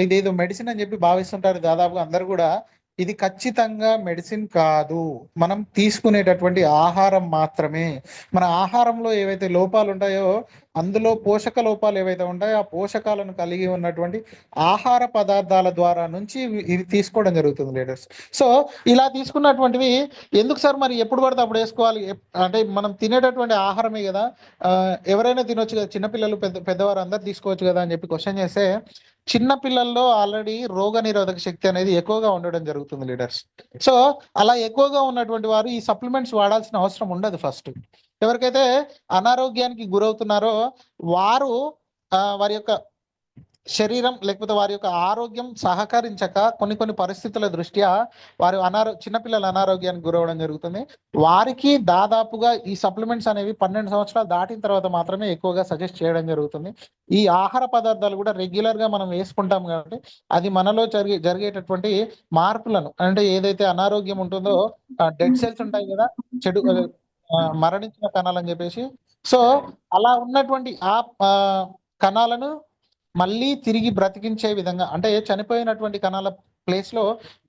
ఇదేదో మెడిసిన్ అని చెప్పి భావిస్తుంటారు దాదాపుగా అందరు కూడా. ఇది ఖచ్చితంగా మెడిసిన్ కాదు, మనం తీసుకునేటటువంటి ఆహారం మాత్రమే. మన ఆహారంలో ఏవైతే లోపాలు ఉంటాయో, అందులో పోషక లోపాలు ఏవైతే ఉంటాయో ఆ పోషకాలను కలిగి ఉన్నటువంటి ఆహార పదార్థాల ద్వారా నుంచి ఇది తీసుకోవడం జరుగుతుంది లీడర్స్. సో ఇలా తీసుకున్నటువంటివి ఎందుకు సార్ మరి ఎప్పుడు పడితే అప్పుడు వేసుకోవాలి? అంటే మనం తినేటటువంటి ఆహారమే కదా, ఎవరైనా తినొచ్చు కదా, చిన్నపిల్లలు పెద్దవారు అందరు తీసుకోవచ్చు కదా అని చెప్పి క్వశ్చన్ చేస్తే, చిన్న పిల్లల్లో ఆల్రెడీ రోగ నిరోధక శక్తి అనేది ఎక్కువగా ఉండడం జరుగుతుంది లీడర్స్. సో అలా ఎక్కువగా ఉన్నటువంటి వారు ఈ సప్లిమెంట్స్ వాడాల్సిన అవసరం ఉండదు. ఫస్ట్ ఎవరికైతే అనారోగ్యానికి గురవుతున్నారో వారు వారి యొక్క శరీరం లేకపోతే వారి యొక్క ఆరోగ్యం సహకరించక కొన్ని పరిస్థితుల దృష్ట్యా వారు చిన్నపిల్లల అనారోగ్యానికి గురవడం జరుగుతుంది. వారికి దాదాపుగా ఈ సప్లిమెంట్స్ అనేవి 12 సంవత్సరాలు దాటిన తర్వాత మాత్రమే ఎక్కువగా సజెస్ట్ చేయడం జరుగుతుంది. ఈ ఆహార పదార్థాలు కూడా రెగ్యులర్ గా మనం వేసుకుంటాం కాబట్టి అది మనలో జరిగేటటువంటి మార్పులను, అంటే ఏదైతే అనారోగ్యం ఉంటుందో, డెడ్ సెల్స్ ఉంటాయి కదా, చెడు మరణించిన కణాలని చెప్పేసి, సో అలా ఉన్నటువంటి ఆ కణాలను మళ్ళీ తిరిగి బ్రతికించే విధంగా, అంటే చనిపోయినటువంటి కణాల ప్లేస్ లో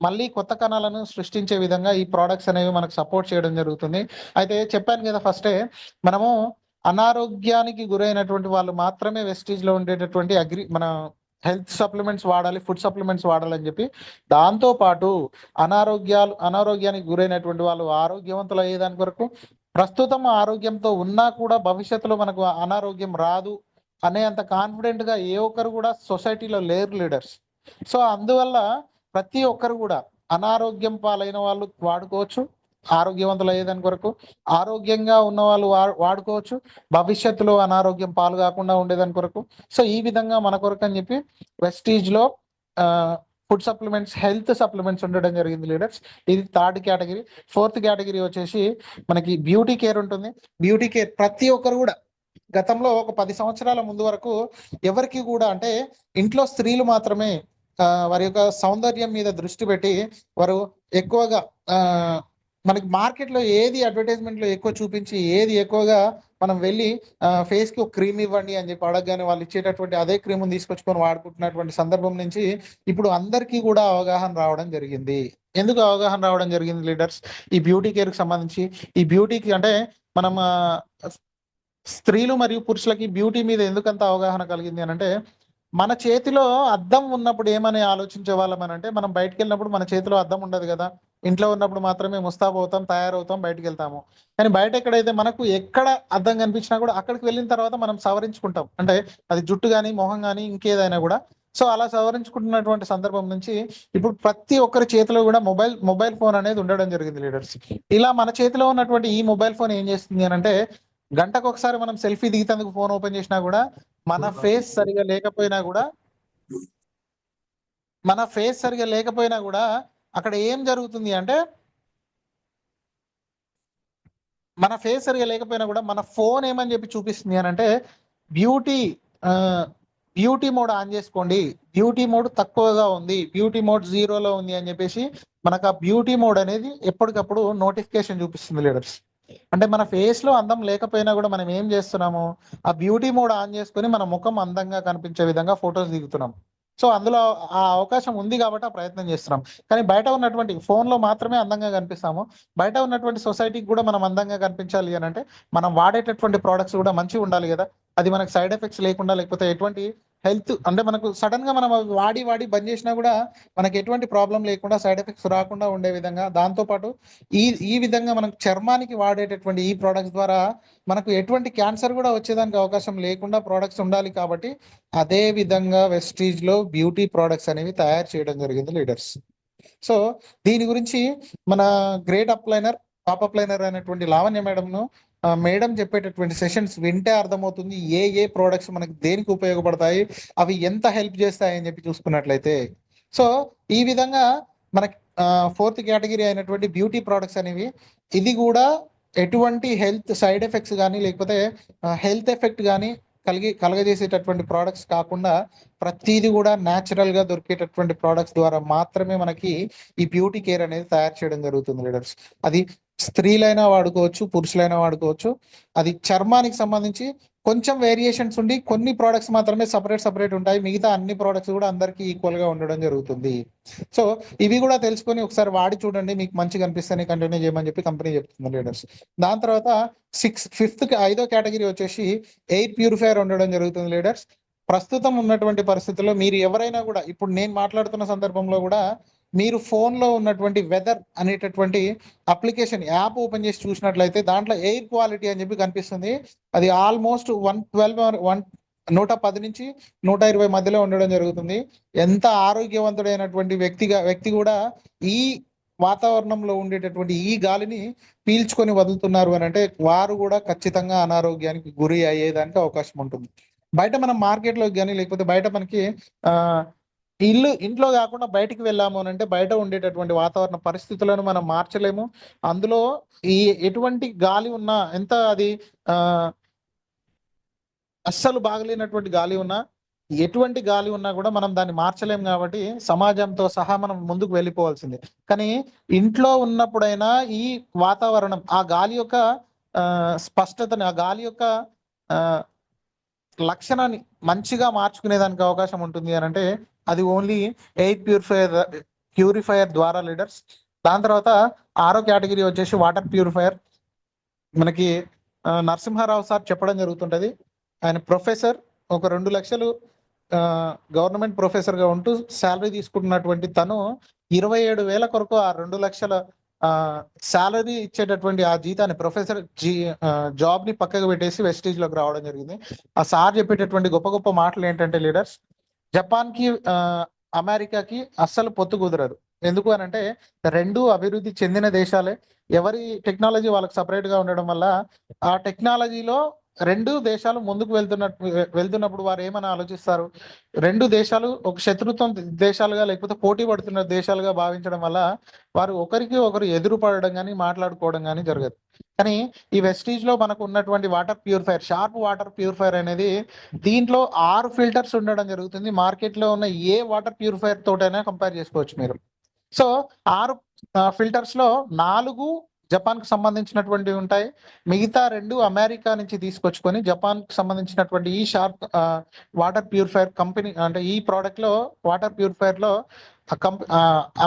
మళ్ళీ కొత్త కణాలను సృష్టించే విధంగా ఈ ప్రోడక్ట్స్ అనేవి మనకు సపోర్ట్ చేయడం జరుగుతుంది. అయితే చెప్పాను కదా ఫస్టే, మనము అనారోగ్యానికి గురైనటువంటి వాళ్ళు మాత్రమే వెస్టీజ్ లో ఉండేటటువంటి మన హెల్త్ సప్లిమెంట్స్ వాడాలి, ఫుడ్ సప్లిమెంట్స్ వాడాలని చెప్పి, దాంతో పాటు అనారోగ్యానికి గురైనటువంటి వాళ్ళు ఆరోగ్యవంతులు అయ్యేదాని కొరకు, ప్రస్తుతం ఆరోగ్యంతో ఉన్నా కూడా భవిష్యత్తులో మనకు అనారోగ్యం రాదు అనే అంత కాన్ఫిడెంట్ గా ఏ ఒక్కరు కూడా సొసైటీలో లేరు లీడర్స్. సో అందువల్ల ప్రతి ఒక్కరు కూడా అనారోగ్యం పాలైన వాళ్ళు వాడుకోవచ్చు, ఆరోగ్యవంతులు అయ్యేదాని కొరకు, ఆరోగ్యంగా ఉన్న వాళ్ళు వాడుకోవచ్చు, భవిష్యత్తులో అనారోగ్యం పాలు కాకుండా ఉండేదాని కొరకు. సో ఈ విధంగా మన కొరకు అని చెప్పి వెస్టీజ్ లో ఫుడ్ సప్లిమెంట్స్, హెల్త్ సప్లిమెంట్స్ ఉండడం జరిగింది లీడర్స్. ఇది 3rd కేటగిరీ. 4th కేటగిరీ వచ్చేసి మనకి బ్యూటీ కేర్ ఉంటుంది. బ్యూటీ కేర్ ప్రతి ఒక్కరు కూడా గతంలో ఒక 10 సంవత్సరాల ముందు వరకు ఎవరికి కూడా, అంటే ఇంట్లో స్త్రీలు మాత్రమే వారి యొక్క సౌందర్యం మీద దృష్టి పెట్టి వారు ఎక్కువగా మనకి మార్కెట్లో ఏది అడ్వర్టైజ్మెంట్ లో ఎక్కువ చూపించి, ఏది ఎక్కువగా మనం వెళ్ళి ఫేస్ కి ఒక క్రీమ్ ఇవ్వండి అని చెప్పి అడగగానే వాళ్ళు ఇచ్చేటటువంటి అదే క్రీమ్ తీసుకొచ్చుకొని వాడుకుంటున్నటువంటి సందర్భం నుంచి ఇప్పుడు అందరికీ కూడా అవగాహన రావడం జరిగింది. ఎందుకు అవగాహన రావడం జరిగింది లీడర్స్? ఈ బ్యూటీ కేర్ కి సంబంధించి, ఈ బ్యూటీకి అంటే మనం స్త్రీలు మరియు పురుషులకి బ్యూటీ మీద ఎందుకంత అవగాహన కలిగింది అని అంటే, మన చేతిలో అద్దం ఉన్నప్పుడు ఏమని ఆలోచించే వాళ్ళం అని అంటే, మనం బయటకు వెళ్ళినప్పుడు మన చేతిలో అద్దం ఉండదు కదా, ఇంట్లో ఉన్నప్పుడు మాత్రమే ముస్తాబు అవుతాం, తయారవుతాం, బయటకు వెళ్తాము. కానీ బయట ఎక్కడైతే మనకు ఎక్కడ అద్దం కనిపించినా కూడా అక్కడికి వెళ్ళిన తర్వాత మనం సవరించుకుంటాం, అంటే అది జుట్టు కానీ మొహం కానీ ఇంకేదైనా కూడా. సో అలా సవరించుకుంటున్నటువంటి సందర్భం నుంచి ఇప్పుడు ప్రతి ఒక్కరి చేతిలో కూడా మొబైల్ ఫోన్ అనేది ఉండడం జరిగింది లీడర్స్. ఇలా మన చేతిలో ఉన్నటువంటి ఈ మొబైల్ ఫోన్ ఏం చేస్తుంది అని అంటే, గంటకు ఒకసారి మనం సెల్ఫీ దిగుతందుకు ఫోన్ ఓపెన్ చేసినా కూడా మన ఫేస్ సరిగా లేకపోయినా కూడా అక్కడ ఏం జరుగుతుంది అంటే, మన ఫేస్ సరిగా లేకపోయినా కూడా మన ఫోన్ ఏమని చెప్పి చూపిస్తుంది అని అంటే, బ్యూటీ మోడ్ ఆన్ చేసుకోండి, బ్యూటీ మోడ్ తక్కువగా ఉంది, బ్యూటీ మోడ్ 0లో ఉంది అని చెప్పేసి మనకు ఆ బ్యూటీ మోడ్ అనేది ఎప్పటికప్పుడు నోటిఫికేషన్ చూపిస్తుంది లీడర్స్. అంటే మన ఫేస్ లో అందం లేకపోయినా కూడా మనం ఏం చేస్తున్నాము, ఆ బ్యూటీ మోడ్ ఆన్ చేసుకొని మన ముఖం అందంగా కనిపించే విధంగా ఫొటోస్ దిగుతున్నాం. సో అందులో ఆ అవకాశం ఉంది కాబట్టి ఆ ప్రయత్నం చేస్తున్నాం. కానీ బయట ఉన్నటువంటి ఫోన్లో మాత్రమే అందంగా కనిపిస్తాము. బయట ఉన్నటువంటి సొసైటీకి కూడా మనం అందంగా కనిపించాలి అని అంటే మనం వాడేటటువంటి ప్రోడక్ట్స్ కూడా మంచిగా ఉండాలి కదా. అది మనకు సైడ్ ఎఫెక్ట్స్ లేకుండా, లేకపోతే ఎటువంటి హెల్త్ అంటే మనకు సడన్ గా మనం అవి వాడి వాడి బంద్ చేసినా కూడా మనకి ఎటువంటి ప్రాబ్లం లేకుండా, సైడ్ ఎఫెక్ట్స్ రాకుండా ఉండే విధంగా, దాంతోపాటు ఈ ఈ విధంగా మనకు చర్మానికి వాడేటటువంటి ఈ ప్రోడక్ట్స్ ద్వారా మనకు ఎటువంటి క్యాన్సర్ కూడా వచ్చేదానికి అవకాశం లేకుండా ప్రోడక్ట్స్ ఉండాలి. కాబట్టి అదే విధంగా వెస్టీజ్ లో బ్యూటీ ప్రోడక్ట్స్ అనేవి తయారు చేయడం జరిగింది లీడర్స్. సో దీని గురించి మన గ్రేట్ అప్లైనర్, టాప్ అప్లైనర్ అనేటువంటి లావణ్య మేడంను మేడం చెప్పేటటువంటి సెషన్స్ వింటే అర్థమవుతుంది ఏ ప్రోడక్ట్స్ మనకి దేనికి ఉపయోగపడతాయి, అవి ఎంత హెల్ప్ చేస్తాయి అని చెప్పి చూసుకున్నట్లయితే. సో ఈ విధంగా మనకి ఫోర్త్ కేటగిరీ అయినటువంటి బ్యూటీ ప్రోడక్ట్స్ అనేవి, ఇది కూడా ఎటువంటి హెల్త్ సైడ్ ఎఫెక్ట్స్ కానీ, లేకపోతే హెల్త్ ఎఫెక్ట్ కానీ కలగజేసేటటువంటి ప్రోడక్ట్స్ కాకుండా ప్రతిదీ కూడా న్యాచురల్ గా దొరికేటటువంటి ప్రోడక్ట్స్ ద్వారా మాత్రమే మనకి ఈ బ్యూటీ కేర్ అనేది తయారు చేయడం జరుగుతుంది లీడర్స్. అది స్త్రీలైనా వాడుకోవచ్చు, పురుషులైనా వాడుకోవచ్చు. అది చర్మానికి సంబంధించి కొంచెం వేరియేషన్స్ ఉండి కొన్ని ప్రోడక్ట్స్ మాత్రమే సపరేట్ ఉంటాయి. మిగతా అన్ని ప్రోడక్ట్స్ కూడా అందరికీ ఈక్వల్ గా ఉండడం జరుగుతుంది. సో ఇవి కూడా తెలుసుకొని ఒకసారి వాడి చూడండి, మీకు మంచిగా అనిపిస్తే కంటిన్యూ చేయమని చెప్పి కంపెనీ చెప్తుంది లీడర్స్. దాని తర్వాత ఫిఫ్త్ 5వ కేటగిరీ వచ్చేసి ఎయిర్ ప్యూరిఫైయర్ ఉండడం జరుగుతుంది లీడర్స్. ప్రస్తుతం ఉన్నటువంటి పరిస్థితుల్లో మీరు ఎవరైనా కూడా, ఇప్పుడు నేను మాట్లాడుతున్న సందర్భంలో కూడా మీరు ఫోన్లో ఉన్నటువంటి వెదర్ అనేటటువంటి అప్లికేషన్ యాప్ ఓపెన్ చేసి చూసినట్లయితే దాంట్లో ఎయిర్ క్వాలిటీ అని చెప్పి కనిపిస్తుంది. అది ఆల్మోస్ట్ 110 నుంచి 120 మధ్యలో ఉండడం జరుగుతుంది. ఎంత ఆరోగ్యవంతుడైనటువంటి వ్యక్తి కూడా ఈ వాతావరణంలో ఉండేటటువంటి ఈ గాలిని పీల్చుకొని వదులుతున్నారు అని అంటే వారు కూడా ఖచ్చితంగా అనారోగ్యానికి గురి అయ్యేదానికి అవకాశం ఉంటుంది. బయట మనం మార్కెట్లోకి కానీ, లేకపోతే బయట మనకి ఇంట్లో కాకుండా బయటికి వెళ్ళాము అని అంటే బయట ఉండేటటువంటి వాతావరణ పరిస్థితులను మనం మార్చలేము. అందులో ఎటువంటి గాలి ఉన్నా, ఎంత అది అస్సలు బాగలేనటువంటి గాలి ఉన్నా, ఎటువంటి గాలి ఉన్నా కూడా మనం దాన్ని మార్చలేము. కాబట్టి సమాజంతో సహా మనం ముందుకు వెళ్ళిపోవాల్సిందే. కానీ ఇంట్లో ఉన్నప్పుడైనా ఈ వాతావరణం, ఆ గాలి యొక్క స్పష్టతని, ఆ గాలి యొక్క లక్షణాన్ని మంచిగా మార్చుకునేదానికి అవకాశం ఉంటుంది అని అంటే అది ఓన్లీ ఎయిర్ ప్యూరిఫైయర్ ద్వారా లీడర్స్. దాని తర్వాత 6వ కేటగిరీ వచ్చేసి వాటర్ ప్యూరిఫైయర్. మనకి నరసింహారావు సార్ చెప్పడం జరుగుతుంటది. ఆయన ప్రొఫెసర్, ఒక 2 లక్షలు గవర్నమెంట్ ప్రొఫెసర్ గా ఉంటూ శాలరీ తీసుకుంటున్నటువంటి తను 27,000 కొరకు ఆ 2 లక్షల శాలరీ ఇచ్చేటటువంటి ఆ జీతాన్ని, ప్రొఫెసర్ జాబ్ ని పక్కకు పెట్టేసి వెస్టీజ్ లోకి రావడం జరిగింది. ఆ సార్ చెప్పేటటువంటి గొప్ప గొప్ప మాటలు ఏంటంటే లీడర్స్, జపాన్ కి అమెరికాకి అస్సలు పొత్తు కుదరదు. ఎందుకు అని అంటే రెండు అభివృద్ధి చెందిన దేశాలే. ఎవరి టెక్నాలజీ వాళ్ళకి సపరేట్ గా ఉండడం వల్ల ఆ టెక్నాలజీలో రెండు దేశాలు ముందుకు వెళ్తున్నప్పుడు వారు ఏమని ఆలోచిస్తారు, రెండు దేశాలు ఒక శత్రుత్వం దేశాలుగా, లేకపోతే పోటీ పడుతున్న దేశాలుగా భావించడం వల్ల వారు ఒకరికి ఒకరు ఎదురు పడడం కానీ మాట్లాడుకోవడం కానీ జరగదు. కానీ ఈ వెస్టీజ్ లో మనకు ఉన్నటువంటి water purifier, sharp water purifier అనేది, దీంట్లో 6 ఫిల్టర్స్ ఉండడం జరుగుతుంది. మార్కెట్ లో ఉన్న ఏ వాటర్ ప్యూరిఫైయర్ తోటైనా కంపేర్ చేసుకోవచ్చు మీరు. సో 6 ఫిల్టర్స్ లో 4 జపాన్ కు సంబంధించినటువంటివి ఉంటాయి. మిగతా 2 అమెరికా నుంచి తీసుకొచ్చుకొని జపాన్ కు సంబంధించినటువంటి ఈ షార్ప్ వాటర్ ప్యూరిఫైయర్ కంపెనీ, అంటే ఈ ప్రోడక్ట్ లో వాటర్ ప్యూరిఫైయర్ లో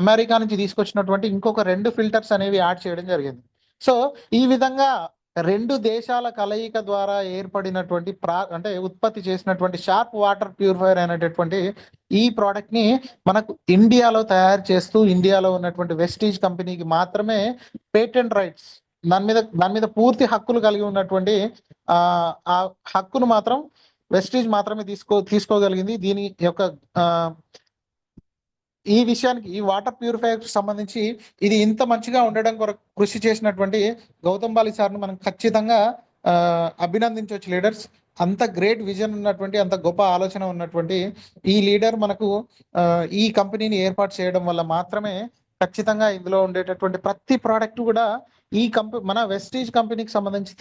అమెరికా నుంచి తీసుకొచ్చినటువంటి ఇంకొక 2 ఫిల్టర్స్ అనేవి యాడ్ చేయడం జరిగింది. సో ఈ విధంగా 2 దేశాల కలయిక ద్వారా ఏర్పడినటువంటి అంటే ఉత్పత్తి చేసినటువంటి షార్ప్ వాటర్ ప్యూరిఫైయర్ అనేటటువంటి ఈ ప్రోడక్ట్ ని మనకు ఇండియాలో తయారు చేస్తూ, ఇండియాలో ఉన్నటువంటి వెస్టీజ్ కంపెనీకి మాత్రమే పేటెంట్ రైట్స్, దాని మీద పూర్తి హక్కులు కలిగి ఉన్నటువంటి ఆ హక్కును మాత్రం వెస్టీజ్ మాత్రమే తీసుకోగలిగింది. దీని యొక్క ఈ విషయానికి, ఈ వాటర్ ప్యూరిఫైయర్ సంబంధించి ఇది ఇంత మంచిగా ఉండడం కొరకు కృషి చేసినటువంటి గౌతమ్ బాలి సార్ను మనం ఖచ్చితంగా అభినందించవచ్చు లీడర్స్. అంత గ్రేట్ విజన్ ఉన్నటువంటి, అంత గొప్ప ఆలోచన ఉన్నటువంటి ఈ లీడర్ మనకు ఈ కంపెనీని ఏర్పాటు చేయడం వల్ల మాత్రమే ఖచ్చితంగా ఇందులో ఉండేటటువంటి ప్రతి ప్రోడక్ట్ కూడా ఈ మన వెస్టీజ్ కంపెనీకి సంబంధించి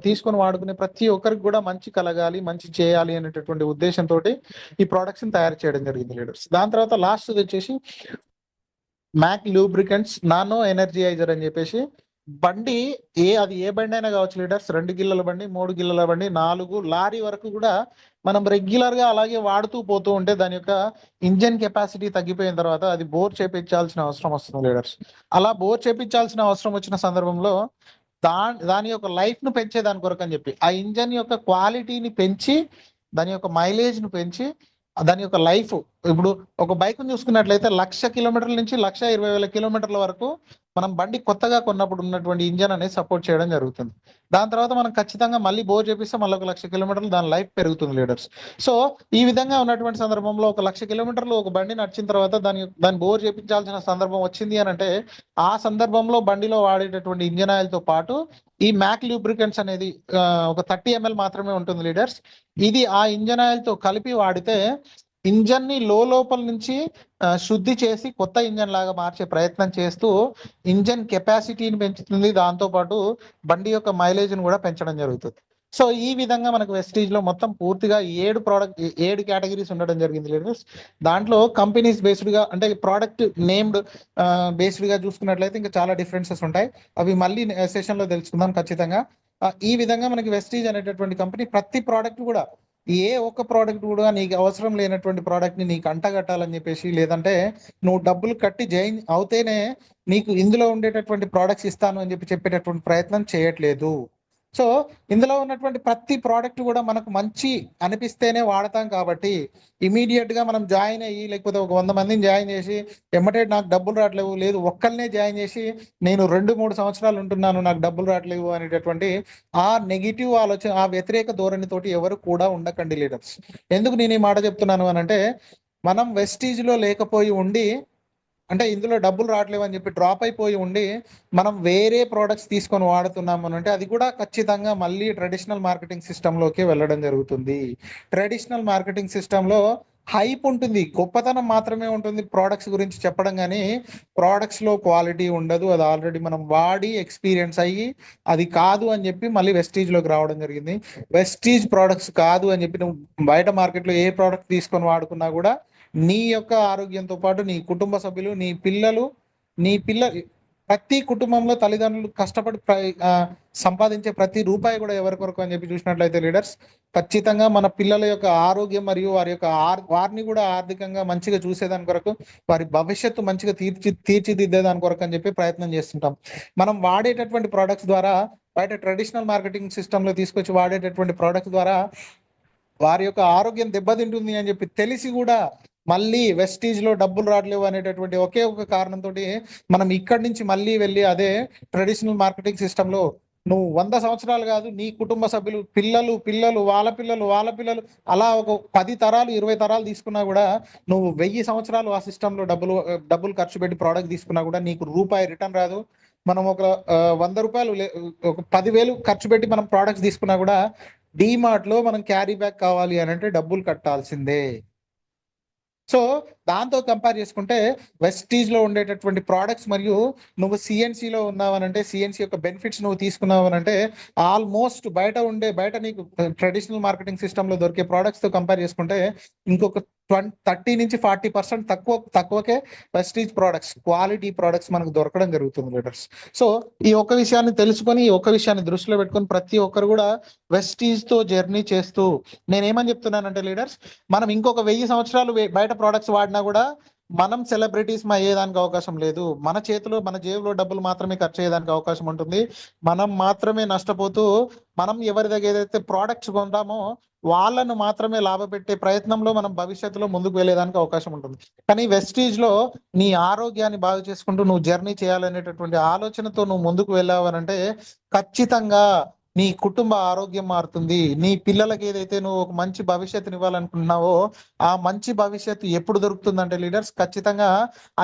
తీసుకొని వాడుకునే ప్రతి ఒక్కరికి కూడా మంచి కలగాలి, మంచి చేయాలి అనేటటువంటి ఉద్దేశంతో ఈ ప్రోడక్ట్స్ ని తయారు చేయడం జరిగింది లీడర్స్. దాని తర్వాత లాస్ట్ వచ్చేసి మ్యాక్ లూబ్రికెంట్స్ నానో ఎనర్జైజర్ అని చెప్పేసి బండి అది ఏ బండి అయినా కావచ్చు లీడర్స్, 2 గిల్లల బండి, 3 గిల్లల బండి, 4 లారీ వరకు కూడా మనం రెగ్యులర్ గా అలాగే వాడుతూ పోతూ ఉంటే దాని యొక్క ఇంజన్ కెపాసిటీ తగ్గిపోయిన తర్వాత అది బోర్ చేపించాల్సిన అవసరం వస్తుంది లీడర్స్. అలా బోర్ చేపించాల్సిన అవసరం వచ్చిన సందర్భంలో దాని యొక్క లైఫ్ ను పెంచేదాని కొరకు అని చెప్పి ఆ ఇంజన్ యొక్క క్వాలిటీని పెంచి, దాని యొక్క మైలేజ్ ను పెంచి, దాని యొక్క లైఫ్, ఇప్పుడు ఒక బైక్ చూసుకున్నట్లయితే 1,00,000 కిలోమీటర్ల నుంచి 1,20,000 కిలోమీటర్ల వరకు మనం బండి కొత్తగా కొన్నప్పుడు ఉన్నటువంటి ఇంజన్ అనేది సపోర్ట్ చేయడం జరుగుతుంది. దాని తర్వాత మనం ఖచ్చితంగా మళ్ళీ బోర్ చేపిస్తే మళ్ళీ 1,00,000 కిలోమీటర్లు దాని లైఫ్ పెరుగుతుంది లీడర్స్. సో ఈ విధంగా ఉన్నటువంటి సందర్భంలో 1,00,000 కిలోమీటర్లు ఒక బండి నడిచిన తర్వాత దాని బోర్ చేపించాల్సిన సందర్భం వచ్చింది అని అంటే, ఆ సందర్భంలో బండిలో వాడేటటువంటి ఇంజన్ ఆయిల్ తో పాటు ఈ మ్యాక్ లూబ్రికెంట్స్ అనేది ఒక 30 ml మాత్రమే ఉంటుంది లీడర్స్. ఇది ఆ ఇంజన్ ఆయిల్ తో కలిపి వాడితే ఇంజన్ ని లోపల నుంచి శుద్ధి చేసి కొత్త ఇంజన్ లాగా మార్చే ప్రయత్నం చేస్తూ ఇంజన్ కెపాసిటీని పెంచుతుంది, దాంతో పాటు బండి యొక్క మైలేజ్ ని కూడా పెంచడం జరుగుతుంది. సో ఈ విధంగా మనకు వెస్టీజ్ లో మొత్తం పూర్తిగా 7 కేటగిరీస్ ఉండడం జరిగింది లీడర్స్. దాంట్లో కంపెనీస్ బేస్డ్ గా అంటే ప్రోడక్ట్ నేమ్డ్ బేస్డ్ గా చూసుకున్నట్లయితే ఇంకా చాలా డిఫరెన్సెస్ ఉంటాయి. అవి మళ్ళీ సెషన్ లో తెలుసుకుందాం ఖచ్చితంగా. ఈ విధంగా మనకి వెస్టీజ్ అనేటటువంటి కంపెనీ ప్రతి ప్రోడక్ట్ కూడా, ఏ ఒక్క ప్రోడక్ట్ కూడా నీకు అవసరం లేనటువంటి ప్రోడక్ట్ ని నీకు అంటగట్టాలని చెప్పేసి, లేదంటే నువ్వు డబ్బులు కట్టి జాయిన్ అవుతేనే నీకు ఇందులో ఉండేటటువంటి ప్రోడక్ట్స్ ఇస్తాను అని చెప్పేటటువంటి ప్రయత్నం చేయట్లేదు. సో ఇందులో ఉన్నటువంటి ప్రతి ప్రోడక్ట్ కూడా మనకు మంచి అనిపిస్తేనే వాడతాం కాబట్టి ఇమీడియట్ గా మనం జాయిన్ అయ్యి, లేకపోతే ఒక 100 మందిని జాయిన్ చేసి ఎమ్మటే నాకు డబ్బులు రావట్లేవు, లేదు ఒక్కరినే జాయిన్ చేసి నేను 2-3 సంవత్సరాలు ఉంటున్నాను నాకు డబ్బులు రావట్లేవు అనేటటువంటి ఆ నెగిటివ్ ఆలోచన, ఆ వ్యతిరేక ధోరణితోటి ఎవరు కూడా ఉండకండి లీడర్స్. ఎందుకు నేను ఈ మాట చెప్తున్నాను అని అంటే, మనం వెస్టీజ్ లో లేకపోయి ఉండి, అంటే ఇందులో డబ్బులు రావట్లేవు అని చెప్పి డ్రాప్ అయిపోయి ఉండి మనం వేరే ప్రోడక్ట్స్ తీసుకొని వాడుతున్నాము అంటే అది కూడా ఖచ్చితంగా మళ్ళీ ట్రెడిషనల్ మార్కెటింగ్ సిస్టంలోకి వెళ్ళడం జరుగుతుంది. ట్రెడిషనల్ మార్కెటింగ్ సిస్టంలో హైప్ ఉంటుంది, గొప్పతనం మాత్రమే ఉంటుంది ప్రోడక్ట్స్ గురించి చెప్పడం, కానీ ప్రోడక్ట్స్ లో క్వాలిటీ ఉండదు. అది ఆల్రెడీ మనం వాడి ఎక్స్పీరియన్స్ అయ్యి అది కాదు అని చెప్పి మళ్ళీ వెస్టీజ్ లోకి రావడం జరిగింది. వెస్టీజ్ ప్రోడక్ట్స్ కాదు అని చెప్పి నువ్వు బయట మార్కెట్లో ఏ ప్రోడక్ట్ తీసుకొని వాడుకున్నా కూడా నీ యొక్క ఆరోగ్యంతో పాటు నీ కుటుంబ సభ్యులు, నీ పిల్లలు, ప్రతి కుటుంబంలో తల్లిదండ్రులు కష్టపడి సంపాదించే ప్రతి రూపాయి కూడా ఎవరి కొరకు అని చెప్పి చూసినట్లయితే లీడర్స్, ఖచ్చితంగా మన పిల్లల యొక్క ఆరోగ్యం మరియు వారి యొక్క వారిని కూడా ఆర్థికంగా మంచిగా చూసేదాని కొరకు, వారి భవిష్యత్తు మంచిగా తీర్చిదిద్దేదాని కొరకు అని చెప్పి ప్రయత్నం చేస్తుంటాం. మనం వాడేటటువంటి ప్రోడక్ట్స్ ద్వారా, బయట ట్రెడిషనల్ మార్కెటింగ్ సిస్టంలో తీసుకొచ్చి వాడేటటువంటి ప్రోడక్ట్స్ ద్వారా వారి యొక్క ఆరోగ్యం దెబ్బతింటుంది అని చెప్పి తెలిసి కూడా మళ్ళీ వెస్టీజ్ లో డబ్బులు రావట్లేవు అనేటటువంటి ఒకే ఒక కారణంతో మనం ఇక్కడి నుంచి మళ్ళీ వెళ్ళి అదే ట్రెడిషనల్ మార్కెటింగ్ సిస్టమ్ లో నువ్వు 100 సంవత్సరాలు కాదు, నీ కుటుంబ సభ్యులు, పిల్లలు వాళ్ళ పిల్లలు అలా ఒక 10 తరాలు 20 తరాలు తీసుకున్నా కూడా నువ్వు 1000 సంవత్సరాలు ఆ సిస్టంలో డబ్బులు ఖర్చు పెట్టి ప్రోడక్ట్ తీసుకున్నా కూడా నీకు రూపాయి రిటర్న్ రాదు. మనం ఒక 100 రూపాయలు ఒక 10,000 ఖర్చు పెట్టి మనం ప్రోడక్ట్స్ తీసుకున్నా కూడా డీమార్ట్ లో మనం క్యారీ బ్యాగ్ కావాలి అని అంటే డబ్బులు కట్టాల్సిందే. సో దాంతో కంపేర్ చేసుకుంటే వెస్టీజ్ లో ఉండేటటువంటి ప్రోడక్ట్స్ మరియు నువ్వు సిఎన్సిలో ఉన్నావనంటే సిఎన్సి యొక్క బెనిఫిట్స్ నువ్వు తీసుకున్నావనంటే ఆల్మోస్ట్ బయట నీకు ట్రెడిషనల్ మార్కెటింగ్ సిస్టమ్ లో దొరికే ప్రోడక్ట్స్ తో కంపేర్ చేసుకుంటే ఇంకొక 30 నుంచి 40% తక్కువకే వెస్టీజ్ ప్రోడక్ట్స్, క్వాలిటీ ప్రోడక్ట్స్ మనకు దొరకడం జరుగుతుంది లీడర్స్. సో ఈ ఒక్క విషయాన్ని తెలుసుకొని, ఈ ఒక్క విషయాన్ని దృష్టిలో పెట్టుకొని ప్రతి ఒక్కరు కూడా వెస్టీజ్ తో జర్నీ చేస్తూ, నేనేమని చెప్తున్నానంటే లీడర్స్, మనం ఇంకొక 1000 సంవత్సరాలు బయట ప్రోడక్ట్స్ వాడినా కూడా మనం సెలబ్రిటీస్ అయ్యేదానికి అవకాశం లేదు. మన చేతిలో మన జేబులో డబ్బులు మాత్రమే ఖర్చు అయ్యేదానికి అవకాశం ఉంటుంది. మనం మాత్రమే నష్టపోతూ, మనం ఎవరి దగ్గర ఏదైతే ప్రోడక్ట్స్ కొంటామో వాళ్ళను మాత్రమే లాభ పెట్టే ప్రయత్నంలో మనం భవిష్యత్తులో ముందుకు వెళ్ళేదానికి అవకాశం ఉంటుంది. కానీ వెస్టీజ్ లో నీ ఆరోగ్యాన్ని బాగు చేసుకుంటూ నువ్వు జర్నీ చేయాలనేటటువంటి ఆలోచనతో నువ్వు ముందుకు వెళ్ళావనంటే ఖచ్చితంగా నీ కుటుంబ ఆరోగ్యం మారుతుంది. నీ పిల్లలకి ఏదైతే నువ్వు ఒక మంచి భవిష్యత్తుని ఇవ్వాలనుకుంటున్నావో ఆ మంచి భవిష్యత్తు ఎప్పుడు దొరుకుతుందంటే లీడర్స్, ఖచ్చితంగా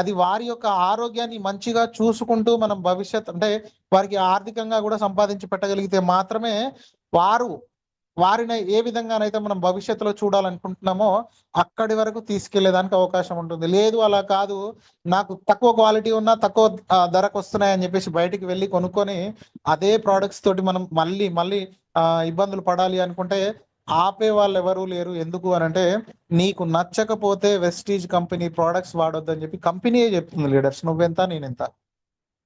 అది వారి యొక్క ఆరోగ్యాన్ని మంచిగా చూసుకుంటూ మనం భవిష్యత్ అంటే వారికి ఆర్థికంగా కూడా సంపాదించి పెట్టగలిగితే మాత్రమే వారిని ఏ విధంగానైతే మనం భవిష్యత్తులో చూడాలనుకుంటున్నామో అక్కడి వరకు తీసుకెళ్లేదానికి అవకాశం ఉంటుంది. లేదు అలా కాదు, నాకు తక్కువ క్వాలిటీ ఉన్నా తక్కువ ధరకు వస్తున్నాయి అని చెప్పేసి బయటికి వెళ్ళి కొనుక్కొని అదే ప్రోడక్ట్స్ తోటి మనం మళ్ళీ ఇబ్బందులు పడాలి అనుకుంటే ఆపే వాళ్ళు ఎవరు లేరు. ఎందుకు అని అంటే, నీకు నచ్చకపోతే వెస్టీజ్ కంపెనీ ప్రోడక్ట్స్ వాడొద్దని చెప్పి కంపెనీయే చెప్తుంది లీడర్స్, నువ్వెంత నేనెంత.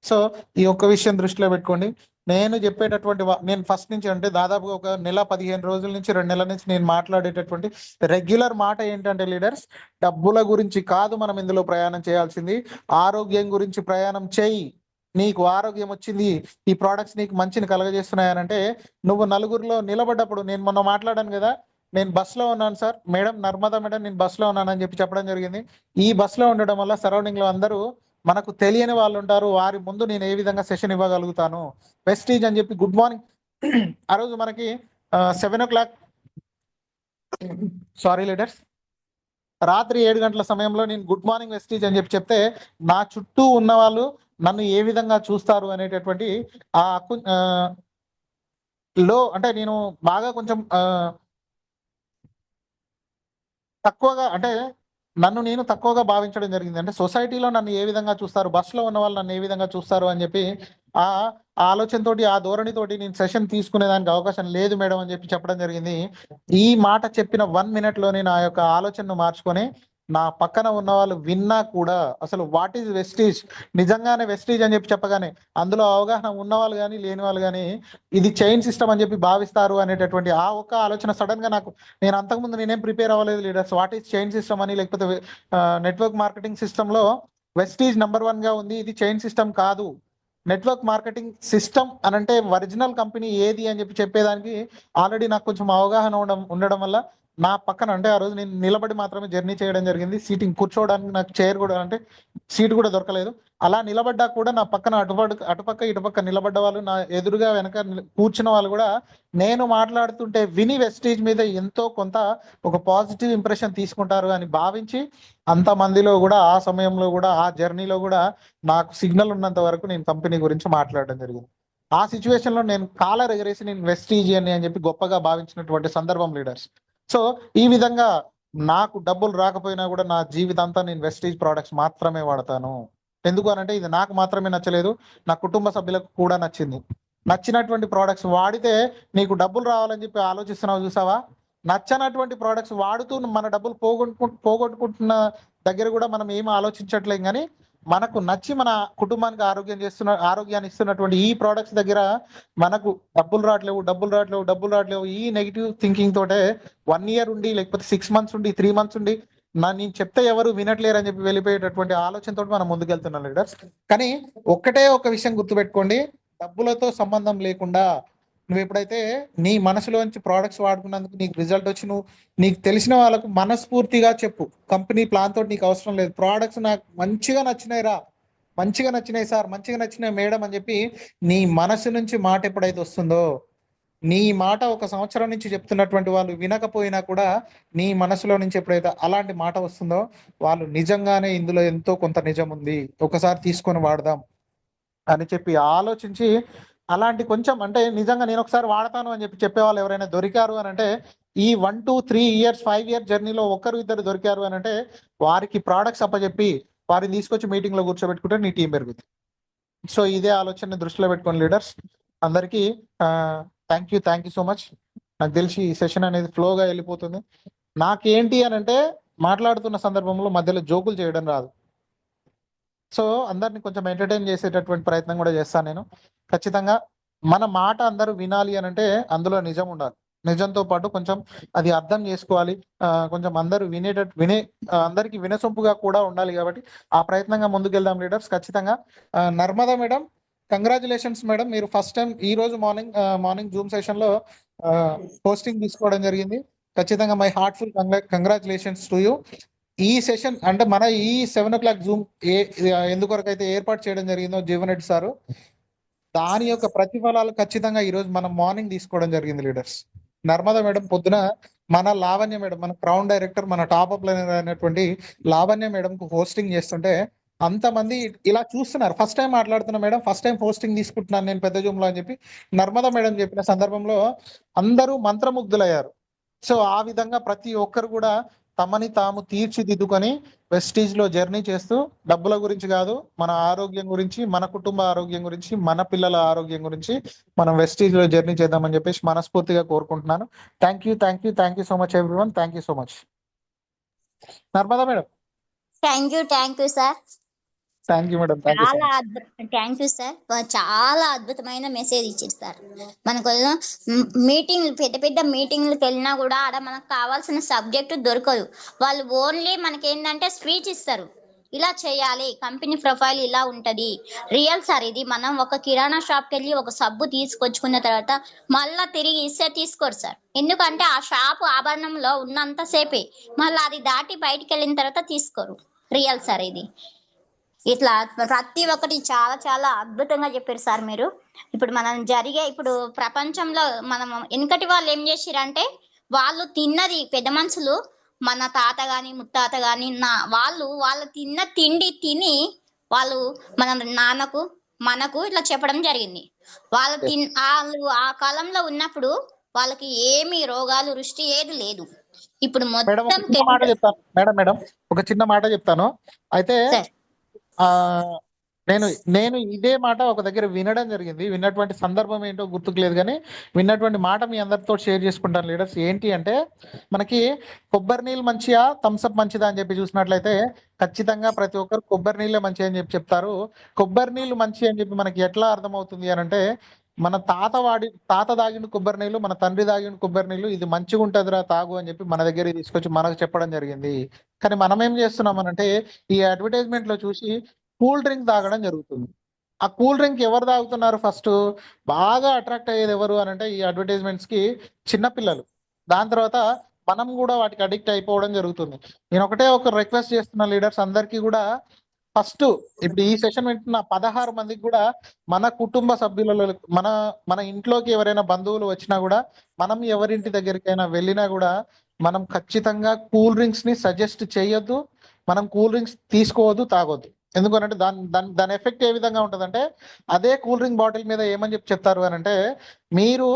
సో ఈ ఒక్క విషయం దృష్టిలో పెట్టుకోండి. నేను చెప్పేటటువంటి నేను ఫస్ట్ నుంచి అంటే దాదాపుగా ఒక నెల 15 రోజుల నుంచి 2 నెలల నుంచి నేను మాట్లాడేటటువంటి రెగ్యులర్ మాట ఏంటంటే లీడర్స్, డబ్బుల గురించి కాదు మనం ఇందులో ప్రయాణం చేయాల్సింది, ఆరోగ్యం గురించి ప్రయాణం చేయి. నీకు ఆరోగ్యం వచ్చింది, ఈ ప్రోడక్ట్స్ నీకు మంచిని కలగజేస్తున్నాయనంటే నువ్వు నలుగురిలో నిలబడ్డప్పుడు, నేను మొన్న మాట్లాడాను కదా, నేను బస్సులో ఉన్నాను సార్ మేడం, నర్మదా మేడం నేను బస్సులో ఉన్నాను అని చెప్పి చెప్పడం జరిగింది. ఈ బస్సులో ఉండడం వల్ల సరౌండింగ్ లో అందరూ మనకు తెలియని వాళ్ళు ఉంటారు, వారి ముందు నేను ఏ విధంగా సెషన్ ఇవ్వగలుగుతాను. వెస్టీజ్ అని చెప్పి గుడ్ మార్నింగ్ ఆ రోజు మనకి 7 o'clock, సారీ లీడర్స్, రాత్రి 7 గంటల సమయంలో నేను గుడ్ మార్నింగ్ వెస్టీజ్ అని చెప్పి చెప్తే నా చుట్టూ ఉన్న వాళ్ళు నన్ను ఏ విధంగా చూస్తారు అనేటటువంటి ఆ లో అంటే నేను బాగా కొంచెం తక్కువగా, అంటే నన్ను నేను తక్కువగా భావించడం జరిగింది. అంటే సొసైటీలో నన్ను ఏ విధంగా చూస్తారు, బస్సులో ఉన్న వాళ్ళు నన్ను ఏ విధంగా చూస్తారు అని చెప్పి ఆ ఆలోచనతోటి, ఆ ధోరణితోటి నేను సెషన్ తీసుకునేదానికి అవకాశం లేదు మేడం అని చెప్పి చెప్పడం జరిగింది. ఈ మాట చెప్పిన 1 minute లోనే నా యొక్క ఆలోచనను మార్చుకొని నా పక్కన ఉన్న వాళ్ళు విన్నా కూడా అసలు వాట్ ఈజ్ వెస్టీజ్, నిజంగానే వెస్టీజ్ అని చెప్పి చెప్పగానే అందులో అవగాహన ఉన్న వాళ్ళు కానీ లేని వాళ్ళు కానీ ఇది చైన్ సిస్టమ్ అని చెప్పి భావిస్తారు అనేటటువంటి ఆ ఒక్క ఆలోచన సడన్ గా నాకు, నేను అంతకుముందు నేనేం ప్రిపేర్ అవ్వలేదు leaders, what is chain system అని, లేకపోతే నెట్వర్క్ మార్కెటింగ్ సిస్టమ్ లో వెస్టీజ్ #1 గా ఉంది, ఇది చైన్ సిస్టమ్ కాదు. నెట్వర్క్ మార్కెటింగ్ సిస్టమ్ అని అంటే ఒరిజినల్ కంపెనీ ఏది అని చెప్పి చెప్పేదానికి ఆల్రెడీ నాకు కొంచెం అవగాహన ఉండడం వల్ల నా పక్కన, అంటే ఆ రోజు నేను నిలబడి మాత్రమే జర్నీ చేయడం జరిగింది, సీటింగ్ కూర్చోవడానికి నాకు చైర్ కూడా, అంటే సీట్ కూడా దొరకలేదు. అలా నిలబడ్డా కూడా నా పక్కన అటుపక్క ఇటుపక్క నిలబడ్డ వాళ్ళు, నా ఎదురుగా వెనక కూర్చున్న వాళ్ళు కూడా నేను మాట్లాడుతుంటే విని వెస్టీజ్ మీద ఎంతో కొంత ఒక పాజిటివ్ ఇంప్రెషన్ తీసుకుంటారు అని భావించి అంత మందిలో కూడా ఆ సమయంలో కూడా ఆ జర్నీలో కూడా నాకు సిగ్నల్ ఉన్నంత వరకు నేను కంపెనీ గురించి మాట్లాడడం జరిగింది. ఆ సిచ్యువేషన్ లో నేను కాలర్ ఎగరేసి నేను వెస్టీజ్ అని చెప్పి గొప్పగా భావించినటువంటి సందర్భం లీడర్స్. సో ఈ విధంగా నాకు డబ్బులు రాకపోయినా కూడా నా జీవితాంతా నేను వెస్టీజ్ ప్రోడక్ట్స్ మాత్రమే వాడతాను. ఎందుకు అనంటే ఇది నాకు మాత్రమే నచ్చలేదు, నా కుటుంబ సభ్యులకు కూడా నచ్చింది. నచ్చినటువంటి ప్రోడక్ట్స్ వాడితే నీకు డబ్బులు రావాలని చెప్పి ఆలోచిస్తున్నావు చూసావా, నచ్చనటువంటి ప్రోడక్ట్స్ వాడుతూ మన డబ్బులు పోగొట్టుకుంటున్న దగ్గర కూడా మనం ఏం ఆలోచించట్లేం. కానీ మనకు నచ్చి మన కుటుంబానికి ఆరోగ్యాన్ని ఇస్తున్నటువంటి ఈ ప్రోడక్ట్స్ దగ్గర మనకు డబ్బులు రావట్లేవు ఈ నెగిటివ్ థింకింగ్ తోటే 1 year ఉండి, లేకపోతే 6 months ఉండి, 3 months ఉండి నేను చెప్తే ఎవరు వినట్లేరు అని చెప్పి వెళ్ళిపోయేటటువంటి ఆలోచనతో మనం ముందుకెళ్తున్నాం లీడర్స్. కానీ ఒక్కటే ఒక విషయం గుర్తుపెట్టుకోండి, డబ్బులతో సంబంధం లేకుండా నువ్వు ఎప్పుడైతే నీ మనసులోంచి ప్రోడక్ట్స్ వాడుకున్నందుకు నీకు రిజల్ట్ వచ్చి నువ్వు నీకు తెలిసిన వాళ్ళకు మనస్ఫూర్తిగా చెప్పు, కంపెనీ ప్లాన్ తోటి నీకు అవసరం లేదు, ప్రోడక్ట్స్ నాకు మంచిగా నచ్చినాయి రా, మంచిగా నచ్చినాయి సార్, మంచిగా నచ్చినాయి మేడం అని చెప్పి నీ మనసు నుంచి మాట ఎప్పుడైతే వస్తుందో, నీ మాట 1 సంవత్సరం నుంచి చెప్తున్నటువంటి వాళ్ళు వినకపోయినా కూడా నీ మనసులో నుంచి ఎప్పుడైతే అలాంటి మాట వస్తుందో వాళ్ళు నిజంగానే ఇందులో ఎంతో కొంత నిజం ఉంది, ఒకసారి తీసుకొని వాడదాం అని చెప్పి ఆలోచించి అలాంటి కొంచెం, అంటే నిజంగా నేను ఒకసారి వాడతాను అని చెప్పి చెప్పేవాళ్ళు ఎవరైనా దొరికారు అని అంటే ఈ 1 2 3 years 5 year జర్నీలో 1-2 దొరికారు అని అంటే వారికి ప్రోడక్ట్స్ అప్పచెప్పి వారిని తీసుకొచ్చి మీటింగ్ లో కూర్చోబెట్టుకుంటే నీ టీం పెరుగుతుంది. సో ఇదే ఆలోచన దృష్టిలో పెట్టుకోండి లీడర్స్. అందరికీ థ్యాంక్ యూ సో మచ్. నాకు తెలిసి ఈ సెషన్ అనేది ఫ్లోగా వెళ్ళిపోతుంది. నాకేంటి అని అంటే మాట్లాడుతున్న సందర్భంలో మధ్యలో జోకులు చేయడం రాదు. సో అందరిని కొంచెం ఎంటర్టైన్ చేసేటటువంటి ప్రయత్నం కూడా చేస్తాను నేను. ఖచ్చితంగా మన మాట అందరూ వినాలి అని అంటే అందులో నిజం ఉండాలి, నిజంతో పాటు కొంచెం అది అర్థం చేసుకోవాలి, కొంచెం అందరూ అందరికి వినసొంపుగా కూడా ఉండాలి. కాబట్టి ఆ ప్రయత్నంగా ముందుకెళ్దాం లీడర్స్. ఖచ్చితంగా నర్మదా మేడం, కంగ్రాచులేషన్స్ మేడం, మీరు ఫస్ట్ టైం ఈ రోజు మార్నింగ్ జూమ్ సెషన్ లో పోస్టింగ్ తీసుకోవడం జరిగింది. ఖచ్చితంగా my heartful congratulations to you. ఈ సెషన్ అంటే మన ఈ 7 o'clock జూమ్ ఎందుకొరకు అయితే ఏర్పాటు చేయడం జరిగిందో జీవన్ రెడ్డి సారు, దాని యొక్క ప్రతిఫలాలు ఖచ్చితంగా ఈ రోజు మనం మార్నింగ్ తీసుకోవడం జరిగింది లీడర్స్. నర్మదా మేడం పొద్దున మన లావణ్య మేడం, మన క్రౌన్ డైరెక్టర్, మన టాప్ అప్ లైనర్ అయినటువంటి లావణ్య మేడం కు హోస్టింగ్ చేస్తుంటే అంతమంది ఇలా చూస్తున్నారు. ఫస్ట్ టైం మాట్లాడుతున్నా మేడం, ఫస్ట్ టైం పోస్టింగ్ తీసుకుంటున్నాను నేను పెద్ద జూమ్ లో అని చెప్పి నర్మదా మేడం చెప్పిన సందర్భంలో అందరూ మంత్రముగ్ధులయ్యారు. సో ఆ విధంగా ప్రతి ఒక్కరు కూడా తమని తాము తీర్చిదిద్దుకొని వెస్టీజ్ లో జర్నీ చేస్తూ డబ్బుల గురించి కాదు, మన ఆరోగ్యం గురించి, మన కుటుంబ ఆరోగ్యం గురించి, మన పిల్లల ఆరోగ్యం గురించి మనం వెస్టీజ్ లో జర్నీ చేద్దామని చెప్పేసి మనస్ఫూర్తిగా కోరుకుంటున్నాను. Thank you so much everyone. Thank you so much. Narmada madam. Thank you sir. Thank you madam, thank you so చాలా మచ్. Thank you sir. చాలా అద్భుతమైన మెసేజ్ ఇచ్చారు సార్. మనకు మీటింగ్, పెద్ద పెద్ద మీటింగ్లకు వెళ్ళినా కూడా ఆడ మనకు కావాల్సిన సబ్జెక్ట్ దొరకదు. వాళ్ళు ఓన్లీ మనకి ఏంటంటే స్పీచ్ ఇస్తారు, ఇలా చేయాలి, కంపెనీ ప్రొఫైల్ ఇలా ఉంటది. రియల్ సార్ ఇది. మనం ఒక కిరాణా షాప్కి వెళ్ళి ఒక సబ్బు తీసుకొచ్చుకున్న తర్వాత మళ్ళా తిరిగి ఇస్తే తీసుకోరు సార్. ఎందుకంటే ఆ షాపు ఆభరణంలో ఉన్నంతసేపే, మళ్ళీ అది దాటి బయటికి వెళ్ళిన తర్వాత తీసుకోరు. రియల్ సార్ ఇది. ఇట్లా ప్రతి ఒక్కటి చాలా చాలా అద్భుతంగా చెప్పారు సార్ మీరు. ఇప్పుడు మనం జరిగే ఇప్పుడు ప్రపంచంలో మనం వెనకటి వాళ్ళు ఏం చేసిరంటే, వాళ్ళు తిన్నది పెద్ద మనుషులు, మన తాత గాని ముత్తాత గాని వాళ్ళు తిన్న తిండి తిని వాళ్ళు మన నాన్నకు మనకు ఇట్లా చెప్పడం జరిగింది. వాళ్ళు ఆ కాలంలో ఉన్నప్పుడు వాళ్ళకి ఏమి రోగాలు రుష్టి ఏది లేదు. ఇప్పుడు మేడం ఒక మొత్తం చిన్న మాట చెప్తాను మేడం, ఒక చిన్న మాట చెప్తాను. అయితే సార్ ఆ నేను నేను ఇదే మాట ఒక దగ్గర వినడం జరిగింది. విన్నటువంటి సందర్భం ఏంటో గుర్తుకు లేదు, కానీ విన్నటువంటి మాట మీ అందరితో షేర్ చేసుకుంటాను లీడర్స్. ఏంటి అంటే, మనకి కొబ్బరి నీళ్ళు మంచిగా, థమ్స్అప్ మంచిదా అని చెప్పి చూసినట్లయితే ఖచ్చితంగా ప్రతి ఒక్కరు కొబ్బరి నీళ్ళే మంచి అని చెప్పి చెప్తారు. కొబ్బరి నీళ్ళు మంచి అని చెప్పి మనకి ఎట్లా అర్థమవుతుంది అని అంటే, మన తాత దాగిన కొబ్బరి నీళ్ళు, మన తండ్రి దాగిన కొబ్బరి నీళ్ళు, ఇది మంచిగా ఉంటుందిరా తాగు అని చెప్పి మన దగ్గరికి తీసుకొచ్చి మనకు చెప్పడం జరిగింది. కానీ మనం ఏం చేస్తున్నాం అనంటే, ఈ అడ్వర్టైజ్మెంట్ లో చూసి కూల్ డ్రింక్ తాగడం జరుగుతుంది. ఆ కూల్ డ్రింక్ ఎవరు తాగుతున్నారు? ఫస్ట్ బాగా అట్రాక్ట్ అయ్యేది ఎవరు అని అంటే, ఈ అడ్వర్టైజ్మెంట్స్ కి చిన్నపిల్లలు. దాని తర్వాత మనం కూడా వాటికి అడిక్ట్ అయిపోవడం జరుగుతుంది. నేను ఒకటే ఒక రిక్వెస్ట్ చేస్తున్న లీడర్స్ అందరికీ కూడా, ఫస్ట్ ఇప్పుడు ఈ సెషన్ వింటున్న 16 మందికి కూడా, మన కుటుంబ సభ్యులలో మన మన ఇంట్లోకి ఎవరైనా బంధువులు వచ్చినా కూడా, మనం ఎవరింటి దగ్గరికైనా వెళ్ళినా కూడా, మనం ఖచ్చితంగా కూల్ డ్రింక్స్ ని సజెస్ట్ చేయొద్దు. మనం కూల్ డ్రింక్స్ తీసుకోవద్దు, తాగొద్దు. ఎందుకనంటే దాని ఎఫెక్ట్ ఏ విధంగా ఉంటుందంటే, అదే కూల్ డ్రింక్ బాటిల్ మీద ఏమని చెప్పి చెప్తారు అని అంటే, మీరు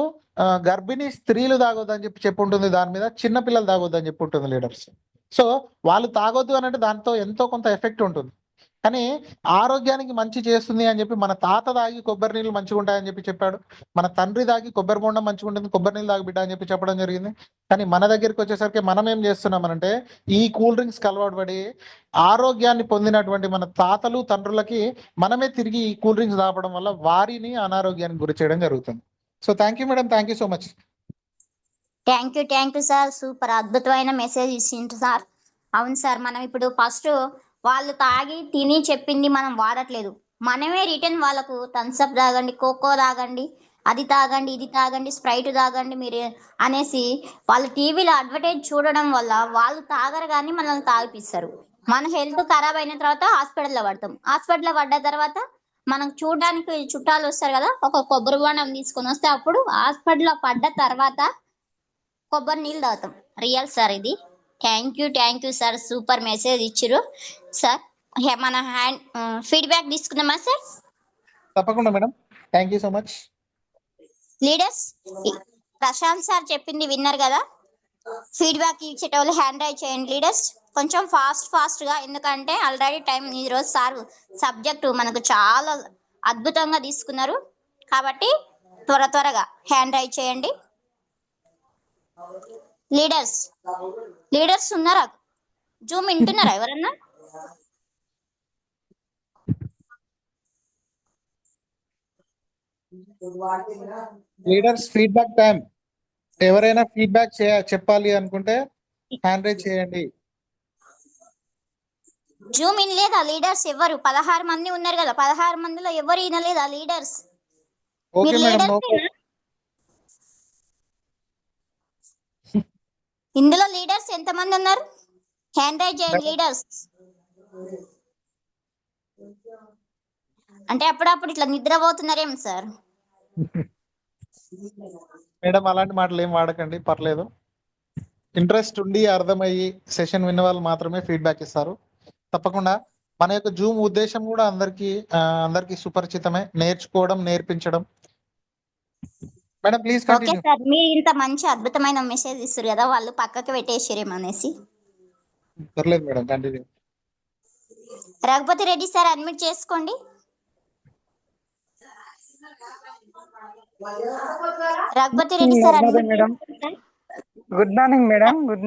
గర్భిణీ స్త్రీలు తాగొద్దు అని చెప్పి ఉంటుంది. దాని మీద చిన్నపిల్లలు తాగొద్దు అని చెప్పి ఉంటుంది లీడర్స్. సో వాళ్ళు తాగొద్దు అని అంటే దాంతో ఎంతో కొంత ఎఫెక్ట్ ఉంటుంది. కానీ ఆరోగ్యానికి మంచి చేస్తుంది అని చెప్పి మన తాత తాగి కొబ్బరి నీళ్ళు మంచిగా ఉంటాయని చెప్పి చెప్పాడు. మన తండ్రి తాగి కొబ్బరి బొండం మంచిగా ఉంటుంది, కొబ్బరి నీళ్ళు తాగి బిడ్డ అని చెప్పి చెప్పడం జరిగింది. కానీ మన దగ్గరికి వచ్చేసరికి మనం ఏం చేస్తున్నామనంటే, ఈ కూల్ డ్రింక్స్కి అలవాటు పడి ఆరోగ్యాన్ని పొందినటువంటి మన తాతలు తండ్రులకి మనమే తిరిగి ఈ కూల్ డ్రింక్స్ తాగడం వల్ల వారిని అనారోగ్యానికి గురి చేయడం జరుగుతుంది. So thank you madam, thank you so much. Thank you sir. Super అద్భుతమైన మెసేజ్ ఇచ్చిండ్రు సార్. అవును సార్, మనం ఇప్పుడు ఫస్ట్ వాళ్ళు తాగి తిని చెప్పింది మనం వాడట్లేదు. మనమే రిటర్న్ వాళ్ళకు థమ్స్అప్ తాగండి, కోకో తాగండి, అది తాగండి, ఇది తాగండి, స్ప్రైట్ తాగండి మీరు అనేసి వాళ్ళు టీవీలో అడ్వర్టైజ్ చూడడం వల్ల వాళ్ళు తాగరు కానీ మనల్ని తాగిపిస్తారు. మన హెల్త్ ఖరాబ్ అయిన తర్వాత హాస్పిటల్లో పడతాం. హాస్పిటల్లో పడ్డ తర్వాత మనకు చూడడానికి చుట్టాలు వస్తారు కదా, ఒక కొబ్బరి బొండం తీసుకొని వస్తే అప్పుడు హాస్పిటల్లో పడ్డ తర్వాత కొబ్బరి నీళ్ళు తాగుతాం. రియల్ సార్ ఇది. Thank you sir. Super message ఇచ్చిరు సార్. మన హ్యాండ్ ఫీడ్బ్యాక్ తీసుకుందామా సార్? తప్పకుండా madam, thank you so much. Leaders, Prashant sir చెప్పింది విన్నారు కదా. ఫీడ్బ్యాక్ ఇచ్చేటోళ్ళు హ్యాండ్ రైజ్ చేయండి లీడర్స్, కొంచెం ఫాస్ట్ గా. ఎందుకంటే ఆల్రెడీ టైం, ఈరోజు సార్ సబ్జెక్టు మనకు చాలా అద్భుతంగా తీసుకున్నారు కాబట్టి త్వరగా హ్యాండ్ రైజ్ చేయండి లీడర్స్ ఉన్నారా? జూమ్ వింటున్నారా ఎవరన్నా? Leaders feedback time. ఎవరైనా ఫీడ్బ్యాక్ చెప్పాలి అనుకుంటే హ్యాండ్ రైజ్ చేయండి. జూమ్ ఇన్ లేదా లీడర్స్? ఎవరు 16 మంది ఉన్నారు కదా, 16 మందిలో ఎవరు వినలేదా లీడర్స్? ఓకే మేడం, ఇందులో లీడర్స్ ఎంత మంది ఉన్నారు? హ్యాండ్ రైజ్ చేయండి లీడర్స్. అంటే అప్పుడప్పుడు ఇట్లా నిద్రపోతున్నారేం సార్? మేడం అలాంటి మాటలు ఏం వాడకండి, పర్లేదు. ఇంట్రెస్ట్ ఉండి అర్థమయ్యి సెషన్ విన్న వాళ్ళు మాత్రమే ఫీడ్బ్యాక్ ఇస్తారు. తప్పకుండా మన యొక్క జూమ్ ఉద్దేశం కూడా అందరికి సుపరిచితమే, నేర్చుకోవడం, నేర్పించడం. మేడం ప్లీజ్ ఓకే సార్, మీరు ఇంత మంచి అద్భుతమైన మెసేజ్ ఇస్తారు కదా, వాళ్ళు పక్కకి పెట్టేసిరేమనేసి. పర్లేదు madam, continue. Raghupathi Reddy sir admit చేసుకోండి. Raghupathi Reddy sir madam. Good morning madam. Good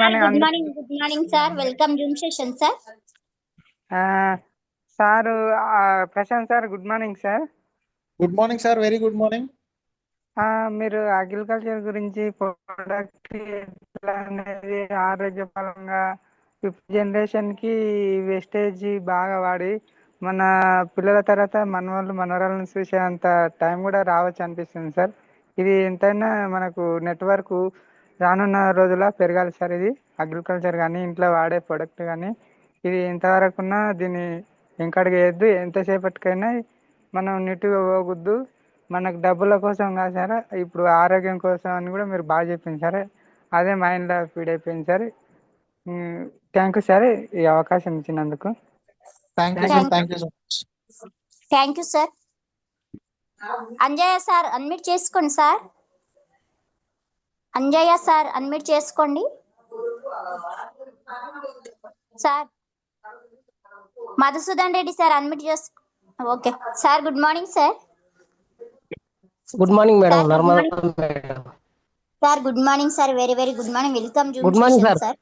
morning sir. Welcome zoom session sir. Sir Prashant sir, good morning sir. Good morning sir, very good morning. మీరు అగ్రికల్చర్ గురించి ప్రొడక్ట్ ఎట్లా అనేది ఆరోగ్యపరంగా ఇప్పుడు జనరేషన్కి వేస్టేజ్ బాగా వాడి మన పిల్లల తర్వాత మనవాళ్ళు మనవరాలను చూసేంత టైం కూడా రావచ్చు అనిపిస్తుంది సార్. ఇది ఎంతైనా మనకు నెట్వర్క్ రానున్న రోజుల్లో పెరగాలి సార్. ఇది అగ్రికల్చర్ కానీ ఇంట్లో వాడే ప్రొడక్ట్ కానీ ఇది ఎంతవరకున్నా దీన్ని ఎంకడగేయద్దు. ఎంతసేపటికైనా మనం నెట్టుగా పోవద్దు. మనకు డబ్బుల కోసం కాదు సార్, ఇప్పుడు ఆరోగ్యం కోసం అని కూడా మీరు బాగా చెప్పింది సార్. అదే మైండ్లో ఫీడ్ అయిపోయింది సార్. థ్యాంక్ యూ సార్ ఈ అవకాశం ఇచ్చినందుకు. Thank you sir, thank you so much. Thank you sir. Anjaiah sir unmute చేసుకోండి సార్. అంజయ్య సార్ అన్మ్యూట్ చేసుకోండి sir. Madhusudan Reddy sir unmute చేసుకో. Okay sir, good morning sir. Good morning madam. Sir, good Narmada morning. Madam. Sir good morning sir, very very good morning. Welcome zoom Good morning, session sir. Sir.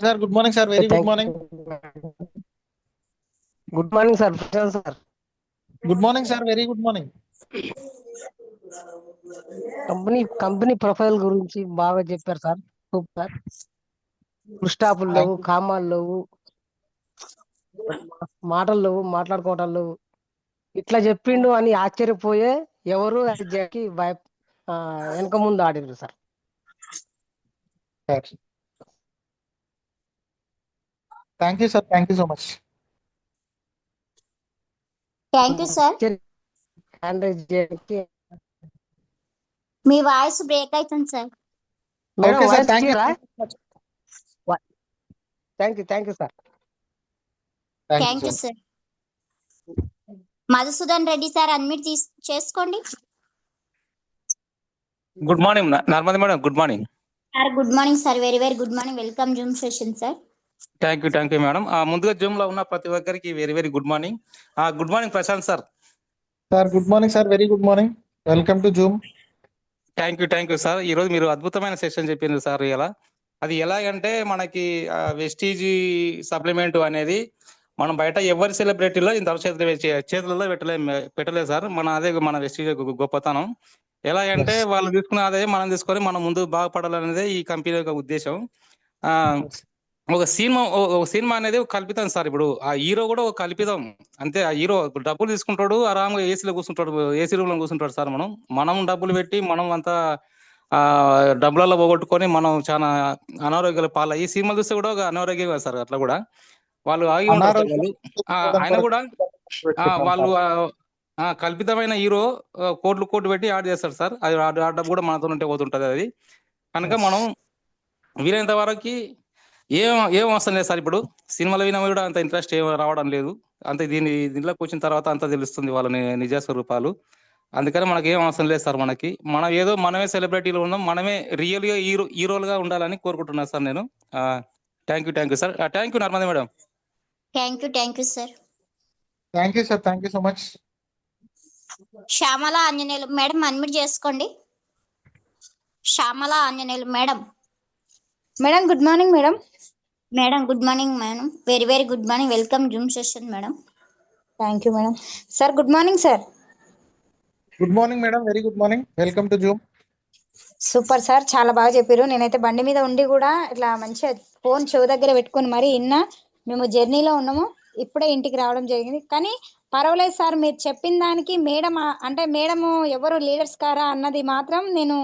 Sir good morning sir, very good morning. Good morning sir. Prashant sir. Good morning sir, very good morning. Company profile గురించి బాగా చెప్పారు sir. Super. Full స్టాపులు లేవు, కామాలు లేవు, మాటలు లేవు, మాట్లాడుకోవటాలు లేవు. ఇట్లా చెప్పిండు అని ఆశ్చర్యపోయే ఎవరు అది వెనక ముందు ఆడిరు sir. Thank you sir, thank you so much. Thank you sir. Hand raise చేయడానికి మీ వాయిస్ బ్రేక్ అవుతుంది sir. Madam okay sir, voice thank you. క్లియరా? Thank you sir. Thank you sir. Madhusudan Reddy sir unmute చేసుకోండి good morning Narmada madam. Good morning sir. Good morning sir, very very good morning. Welcome zoom session sir. Thank you madam. ముందుగా zoom లో ఉన్న ప్రతి ఒక్కరికి very very good morning. Good morning Prashant sir. Sir good morning sir, very good morning. Welcome to Zoom. Thank you sir. ఈ రోజు మీరు అద్భుతమైన session చెప్పింది సార్. ఇలా అది ఎలాగంటే మనకి వెస్టీజ్ సప్లిమెంట్ అనేది మనం బయట ఎవరి సెలబ్రిటీలో ఇంత చేతులలో పెట్టలేదు సార్. మన వెస్టీజ్ గొప్పతనం. ఎలాగంటే వాళ్ళు తీసుకున్న అదే మనం తీసుకొని మనం ముందు బాగుపడాలనేదే ఈ కంపెనీ యొక్క ఉద్దేశం. ఒక సినిమా అనేది ఒక కల్పితం సార్. ఇప్పుడు ఆ హీరో కూడా ఒక కల్పితం అంతే. ఆ హీరో డబ్బులు తీసుకుంటాడు, ఆరాంగా ఏసీలో కూర్చుంటాడు, ఏసీ రూమ్ లో కూర్చుంటాడు సార్. మనం డబ్బులు పెట్టి మనం అంతా డబ్బులలో పోగొట్టుకొని మనం చాలా అనారోగ్యాల పాల. ఈ సినిమా చూస్తే కూడా ఒక అనారోగ్యం సార్. అట్లా కూడా వాళ్ళు ఆగి ఉంటారు సార్. వాళ్ళు ఆయన కూడా వాళ్ళు కల్పితమైన హీరో కోట్లు పెట్టి యాడ్ చేస్తారు సార్. అది ఆ డబ్బు కూడా మనతో ఉంటే పోతుంటది. అది కనుక మనం వీలైనంత వరకు ఏం అవసరం లేదు సార్. ఇప్పుడు సినిమాలో వినా కూడా అంత ఇంట్రెస్ట్ ఏం రావడం లేదు. అంత దీంట్లోకి వచ్చిన తర్వాత అంతా తెలుస్తుంది వాళ్ళ నిజ స్వరూపాలు. అందుకని మనకి ఏం అవసరం లేదు సార్. మనమే సెలబ్రిటీలు ఉన్నాం, మనమే రియల్ గా హీరోలుగా ఉండాలని కోరుకుంటున్నాను సార్ నేను. Thank you sir. Thank you Narmada madam. Thank you sir. Thank you sir, thank you so much. Shyamala Anjaneyulu madam unmute చేసుకోండి. Shyamala Anjaneyulu madam. Madam good morning madam. Madam good morning madam, very very good morning. Welcome zoom session madam. Thank you madam. Sir good morning sir. Good morning madam, very good morning. Welcome to zoom. Super sir, చాలా బాగా చెప్పారు. నేనైతే బండి మీద ఉండి కూడా ఇట్లా మంచిగా ఫోన్ చెవు దగ్గర పెట్టుకొని మరీ విన్నా. మేము జర్నీలో ఉన్నాము, ఇప్పుడే ఇంటికి రావడం జరిగింది. కానీ పర్వాలేదు సార్, మీరు చెప్పిన దానికి మేడం అంటే మేడము ఎవరు లీడర్స్ కారా అన్నది మాత్రం నేను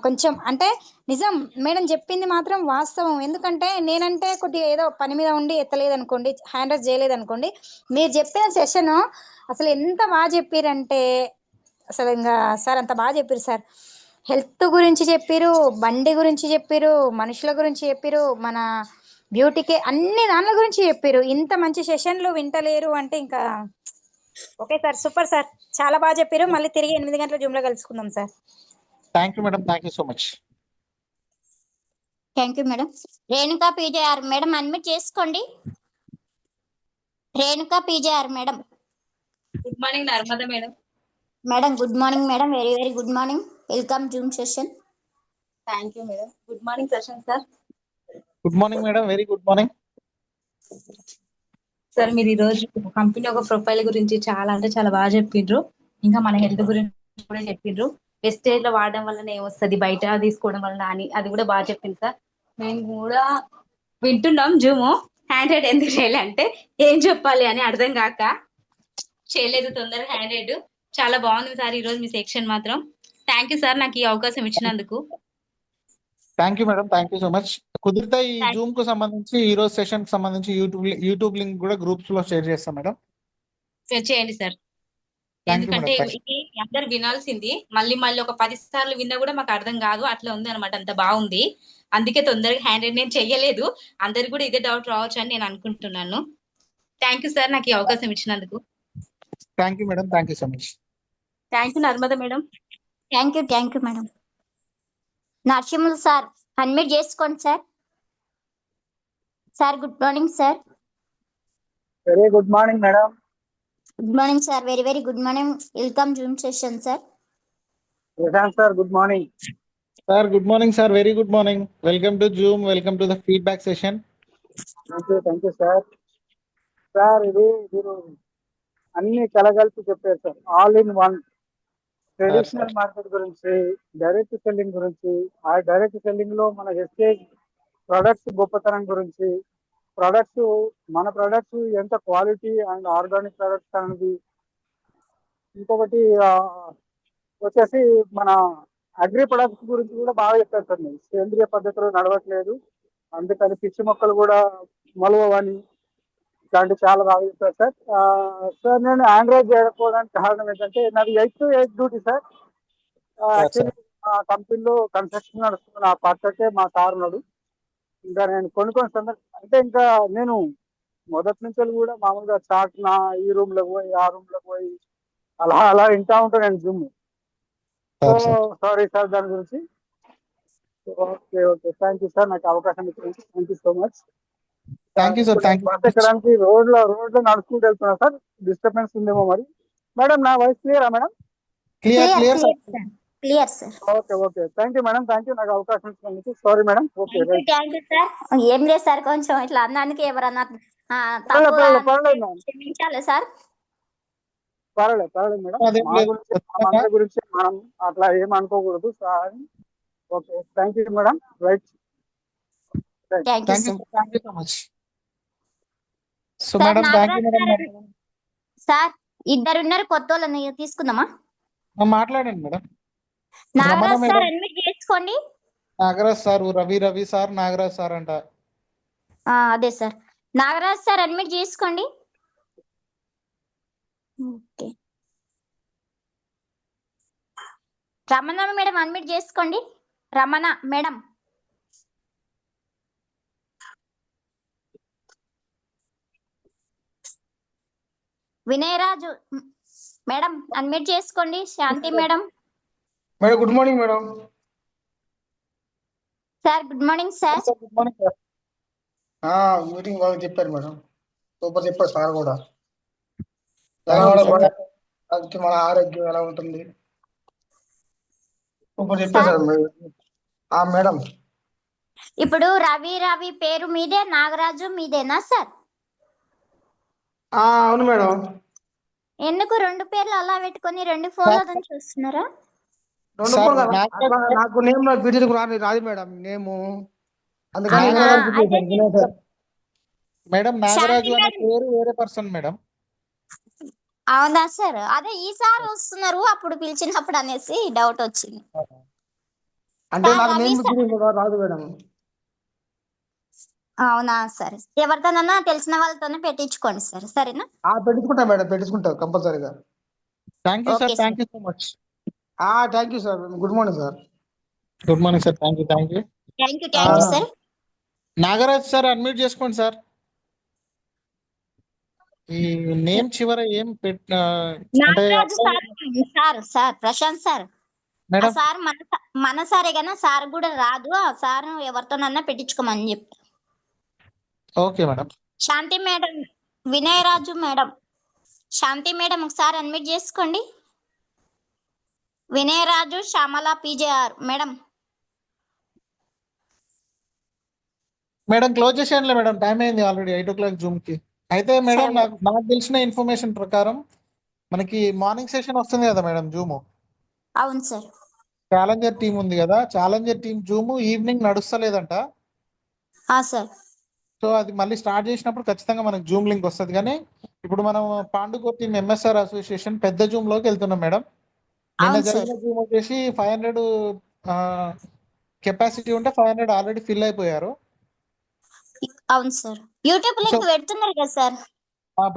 కొంచెం అంటే నిజం. మేడం చెప్పింది మాత్రం వాస్తవం. ఎందుకంటే నేనంటే కొద్దిగా ఏదో పని మీద ఉండి ఎత్తలేదు అనుకోండి, హ్యాండ్ రైజ్ చేయలేదు అనుకోండి. మీరు చెప్పిన సెషన్ అసలు ఎంత బాగా చెప్పారంటే అసలు ఇంకా సార్ అంత బాగా చెప్పారు సార్. హెల్త్ గురించి చెప్పారు, బండి గురించి చెప్పారు, మనుషుల గురించి చెప్పారు, మన బ్యూటీకి అన్ని దానిల గురించి చెప్పారు. ఇంత మంచి సెషన్లు వింటలేరు అంటే ఇంకా ఓకే సార్, సూపర్ సార్, చాలా బాగా చెప్పారు. మళ్ళీ తిరిగి 8 గంటల జూమ్ లో కలుసుకుందాం sir. Thank you madam, thank you so much. Thank you madam. Renuka PJR madam unmute చేసుకోండి. Renuka PJR madam. Good morning Narmada madam. Madam good morning madam, very very good morning. Welcome zoom session. Thank you madam. Good morning session sir. Good morning madam, very good morning. Sir మీరు ఈ రోజు company ఒక profile గురించి చాలా అంటే చాలా బాగా చెప్పిండ్రు. ఇంకా మన హెల్త్ గురించి కూడా చెప్పిండ్రు. వెస్టేజ్ లో వాడడం వల్ల ఏమొస్తుంది, బయట తీసుకోవడం వల్ల అని అది కూడా బాగా చెప్పింది సార్. మేము కూడా వింటున్నాం జూమ్. హ్యాండ్ రైడ్ ఎందుకు చేయాలి అంటే ఏం చెప్పాలి అని అర్థం కాక చేయలేదు తొందరగా హ్యాండ్ రైడ్. చాలా బాగుంది సార్ ఈ రోజు మీ సెక్షన్ మాత్రం. థ్యాంక్ యూ సార్ నాకు ఈ అవకాశం ఇచ్చినందుకు. Thank you madam, thank you so much. కుదిరితే ఈ Thank- జూమ్ కు సంబంధించి ఈ రోజు సెషన్ కి సంబంధించి యూట్యూబ్ లింక్ కూడా గ్రూప్స్ లో షేర్ చేస్తాం మేడం. చేయండి సార్. థ్యాంక్ యూ ఎందుకంటే మేడం. ఇది అందరు వినాల్సింది. మళ్ళీ మళ్ళీ ఒక 10 సార్లు విన్నా కూడా మాకు అర్థం కాదు. అట్లా ఉంది అనమాట. అంత బాగుంది. అందుకే తొందరగా హ్యాండ్ రైడ్ నేను చెయ్యలేదు. అందరికి కూడా ఇదే డౌట్ రావచ్చు అని నేను అనుకుంటున్నాను. థ్యాంక్ యూ సార్ నాకు ఈ అవకాశం ఇచ్చినందుకు. Thank you madam, thank you so much. Thank you Narmada madam. Thank you madam. Narasimhulu sir admit చేసుకోండి sir. Sir good morning sir. Very good morning madam. Good morning sir. Very very good morning. Welcome zoom session sir. Prashant sir good morning. Sir good morning sir, very good morning. Welcome to zoom, welcome to the feedback session. Thank you sir. Sir ఇది మీరు అన్ని కలగలిపి చెప్పారు sir. All in one. Traditional market గురించి, direct selling గురించి, ఆ direct selling లో మన వెస్టేజ్ ప్రొడక్ట్స్ గొప్పతనం గురించి, మన ప్రొడక్ట్స్ ఎంత క్వాలిటీ అండ్ ఆర్గానిక్ ప్రొడక్ట్స్ అనేది, ఇంకొకటి వచ్చేసి మన అగ్రి ప్రొడక్ట్స్ గురించి కూడా బాగా చెప్పారు సార్. మీరు సేంద్రియ పద్ధతిలో నడవట్లేదు, అందుకని పిచ్చి మొక్కలు కూడా మొలవని ఇట్లాంటి చాలా బాగా చెప్పారు సార్. సార్ నేను ఆండ్రాయిడ్ చేయకపోవడానికి కారణం ఏంటంటే నాది 8 to 8 డ్యూటీ సార్. యాక్చువల్లీ మా కంపెనీలో కన్స్ట్రక్షన్ నడుస్తున్న ఆ పక్కకే మా సార్ ఉన్నాడు. ఇంకా నేను కొన్ని అంటే ఇంకా నేను మొదటి నుంచి కూడా మామూలుగా చాట్ ఈ రూమ్ లోకి పోయి ఆ రూమ్ లోకి పోయి అలా వింటా ఉంటాను నేను జూమ్. సో సారీ సార్ దాని గురించి. ఓకే థ్యాంక్ యూ సార్ నాకు అవకాశం ఇచ్చినందుకు. Thank you so much. Thank you sir, thank you. Bus ఎక్కడానికి రోడ్లో నడుచుకుంటూ వెళ్తున్నా సార్. డిస్టర్బెన్స్ ఉందేమో మరి. మేడం నా వాయిస్ క్లియరా madam? Clear clear sir. Clear sir. Okay thank you madam. Thank you నాకు అవకాశం ఇచ్చినందుకు. Sorry madam. Okay right. Thank you sir. ఏం లేదు సార్, కొంచెం ఇట్లా అన్నానికి ఎవరన్నా పర్లేదు మేడం. క్షమించాలి సార్. పర్లేదు మేడం. అదేం మా లేదు. గురించి మా అందరి గురించి మనం అట్లా ఏం అనుకోకూడదు sir. Okay thank you madam. Right. Thank you sir. Thank you so much. So sir, madam thank you Nagaraj madam. Sir ఇద్దరున్నారు కొత్త వాళ్ళని తీసుకుందామా? మాట్లాడండి మేడం. Nagaraj Ramana sir madam. Admit చేసుకోండి. Nagaraj sir, Ravi sir, Nagaraj sir అంట. అదే సార్, నాగరాజ్ సార్ అడ్మిట్ చేసుకోండి. ఓకే. రమణ మేడం అడ్మిట్ చేసుకోండి. Ramana madam. Vinayaraju madam admit చేసుకోండి. Shanti madam. Madam good morning madam. Sir good morning sir. Good morning sir. Meeting బాగా చెప్పారు మేడం. సూపర్ చెప్పారు సార్ కూడా. మన ఆరోగ్యం ఎలా ఉంటుంది సూపర్ చెప్పారు సార్ మీరు. మేడం ఇప్పుడు రవి పేరు మీదే, నాగరాజు మీదేనా సార్? అవును మేడం. ఎందుకు రెండు పేర్లు అలా పెట్టుకొని రెండు ఫోన్లను చూస్తున్నారా? రెండు సార్, ఫోన్ కదా. నాకు- నాకు నేమ్ బీటెక్ రాదు మేడం నేము. అందుకని అవునా? వినయ్ గారికి అదే వినయ్ సార్. మేడం నాగరాజు శాంతి అనే మేడం. పేరు వేరే పర్సన్ మేడం. అవునా సార్? అదే ఈసారి వస్తున్నారు అప్పుడు పిలిచినప్పుడు అనేసి డౌట్ వచ్చింది. అంటే సార్, నాకు రవి నేమ్ సార్. రాదు మేడం. అవునా సరే, ఎవరితోనన్నా తెలిసిన వాళ్ళతోనే పెట్టించుకోండి సార్. సరేనా? పెట్టించుకుంటా మేడం, పెట్టించుకుంటా కంపల్సరీగా. Thank you sir, okay thank you so much. Thank you sir. Good morning sir. Good morning sir. Thank you. Thank you sir. Nagaraj sir admit చేసుకోండి సార్. ఈ నేమ్ చివర ఏం అంటే నాగరాజు సార్ ప్రశాంత్ సార్. ఆ మేడం సార్ మన సారే కదా, సార్ కూడా రాదు. ఆ సార్ ఎవరితోనన్నా పెట్టించుకోమని చెప్తా. Okay madam. Shanti madam, Vinayaraju madam, Shanti madam ఒకసారి అడ్మిట్ చేసుకోండి. Vinayaraju, Shyamala, PJR madam. Madam close చేసేయండి మేడం, టైం అయింది ఆల్రెడీ 8 o'clock జూమ్ కి. అయితే మేడం సరే నాకు తెలిసిన ఇన్ఫర్మేషన్ ప్రకారం మనకి మార్నింగ్ సెషన్ వస్తుంది కదా మేడం జూమ్. అవును సార్. ఛాలెంజర్ టీం ఉంది కదా, ఛాలెంజర్ టీం జూమ్ ఈవినింగ్ నడుస్తలేదంట. సార్. సో అది మళ్ళీ స్టార్ట్ చేసినప్పుడు ఖచ్చితంగా మనకు జూమ్ లింక్ వస్తుంది. కానీ ఇప్పుడు మనం పాండుకోర్ టీం ఎంఎస్ఆర్ అసోసియేషన్ పెద్ద జూమ్ లోకి వెళ్తున్నాం మేడం. నిన్న అవును సార్. జరిగిన జూమ్ వచ్చేసి 500 కెపాసిటీ ఉంటే 500 ఆల్రెడీ ఫిల్ అయిపోయారు. అవును సార్. యూట్యూబ్ సో లింక్ పెడుతున్నారు కదా సార్.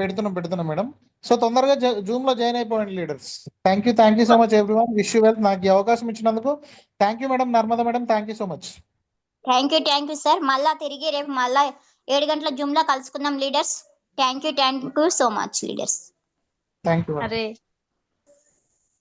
పెడుతున్నాం మేడం. సో తొందరగా జూమ్ లో జాయిన్ అయిపోండి leaders. Thank you so much everyone. Wish you well. నాకు ఈ అవకాశం ఇచ్చినందుకు thank you madam. Narmada madam, thank you so much. Thank you sir. మళ్ళా తిరిగి రేపు మళ్ళా 7 గంటల జూమ్ లో కలుసుకుందాం leaders. Thank you so much leaders. Thank you madam. అరే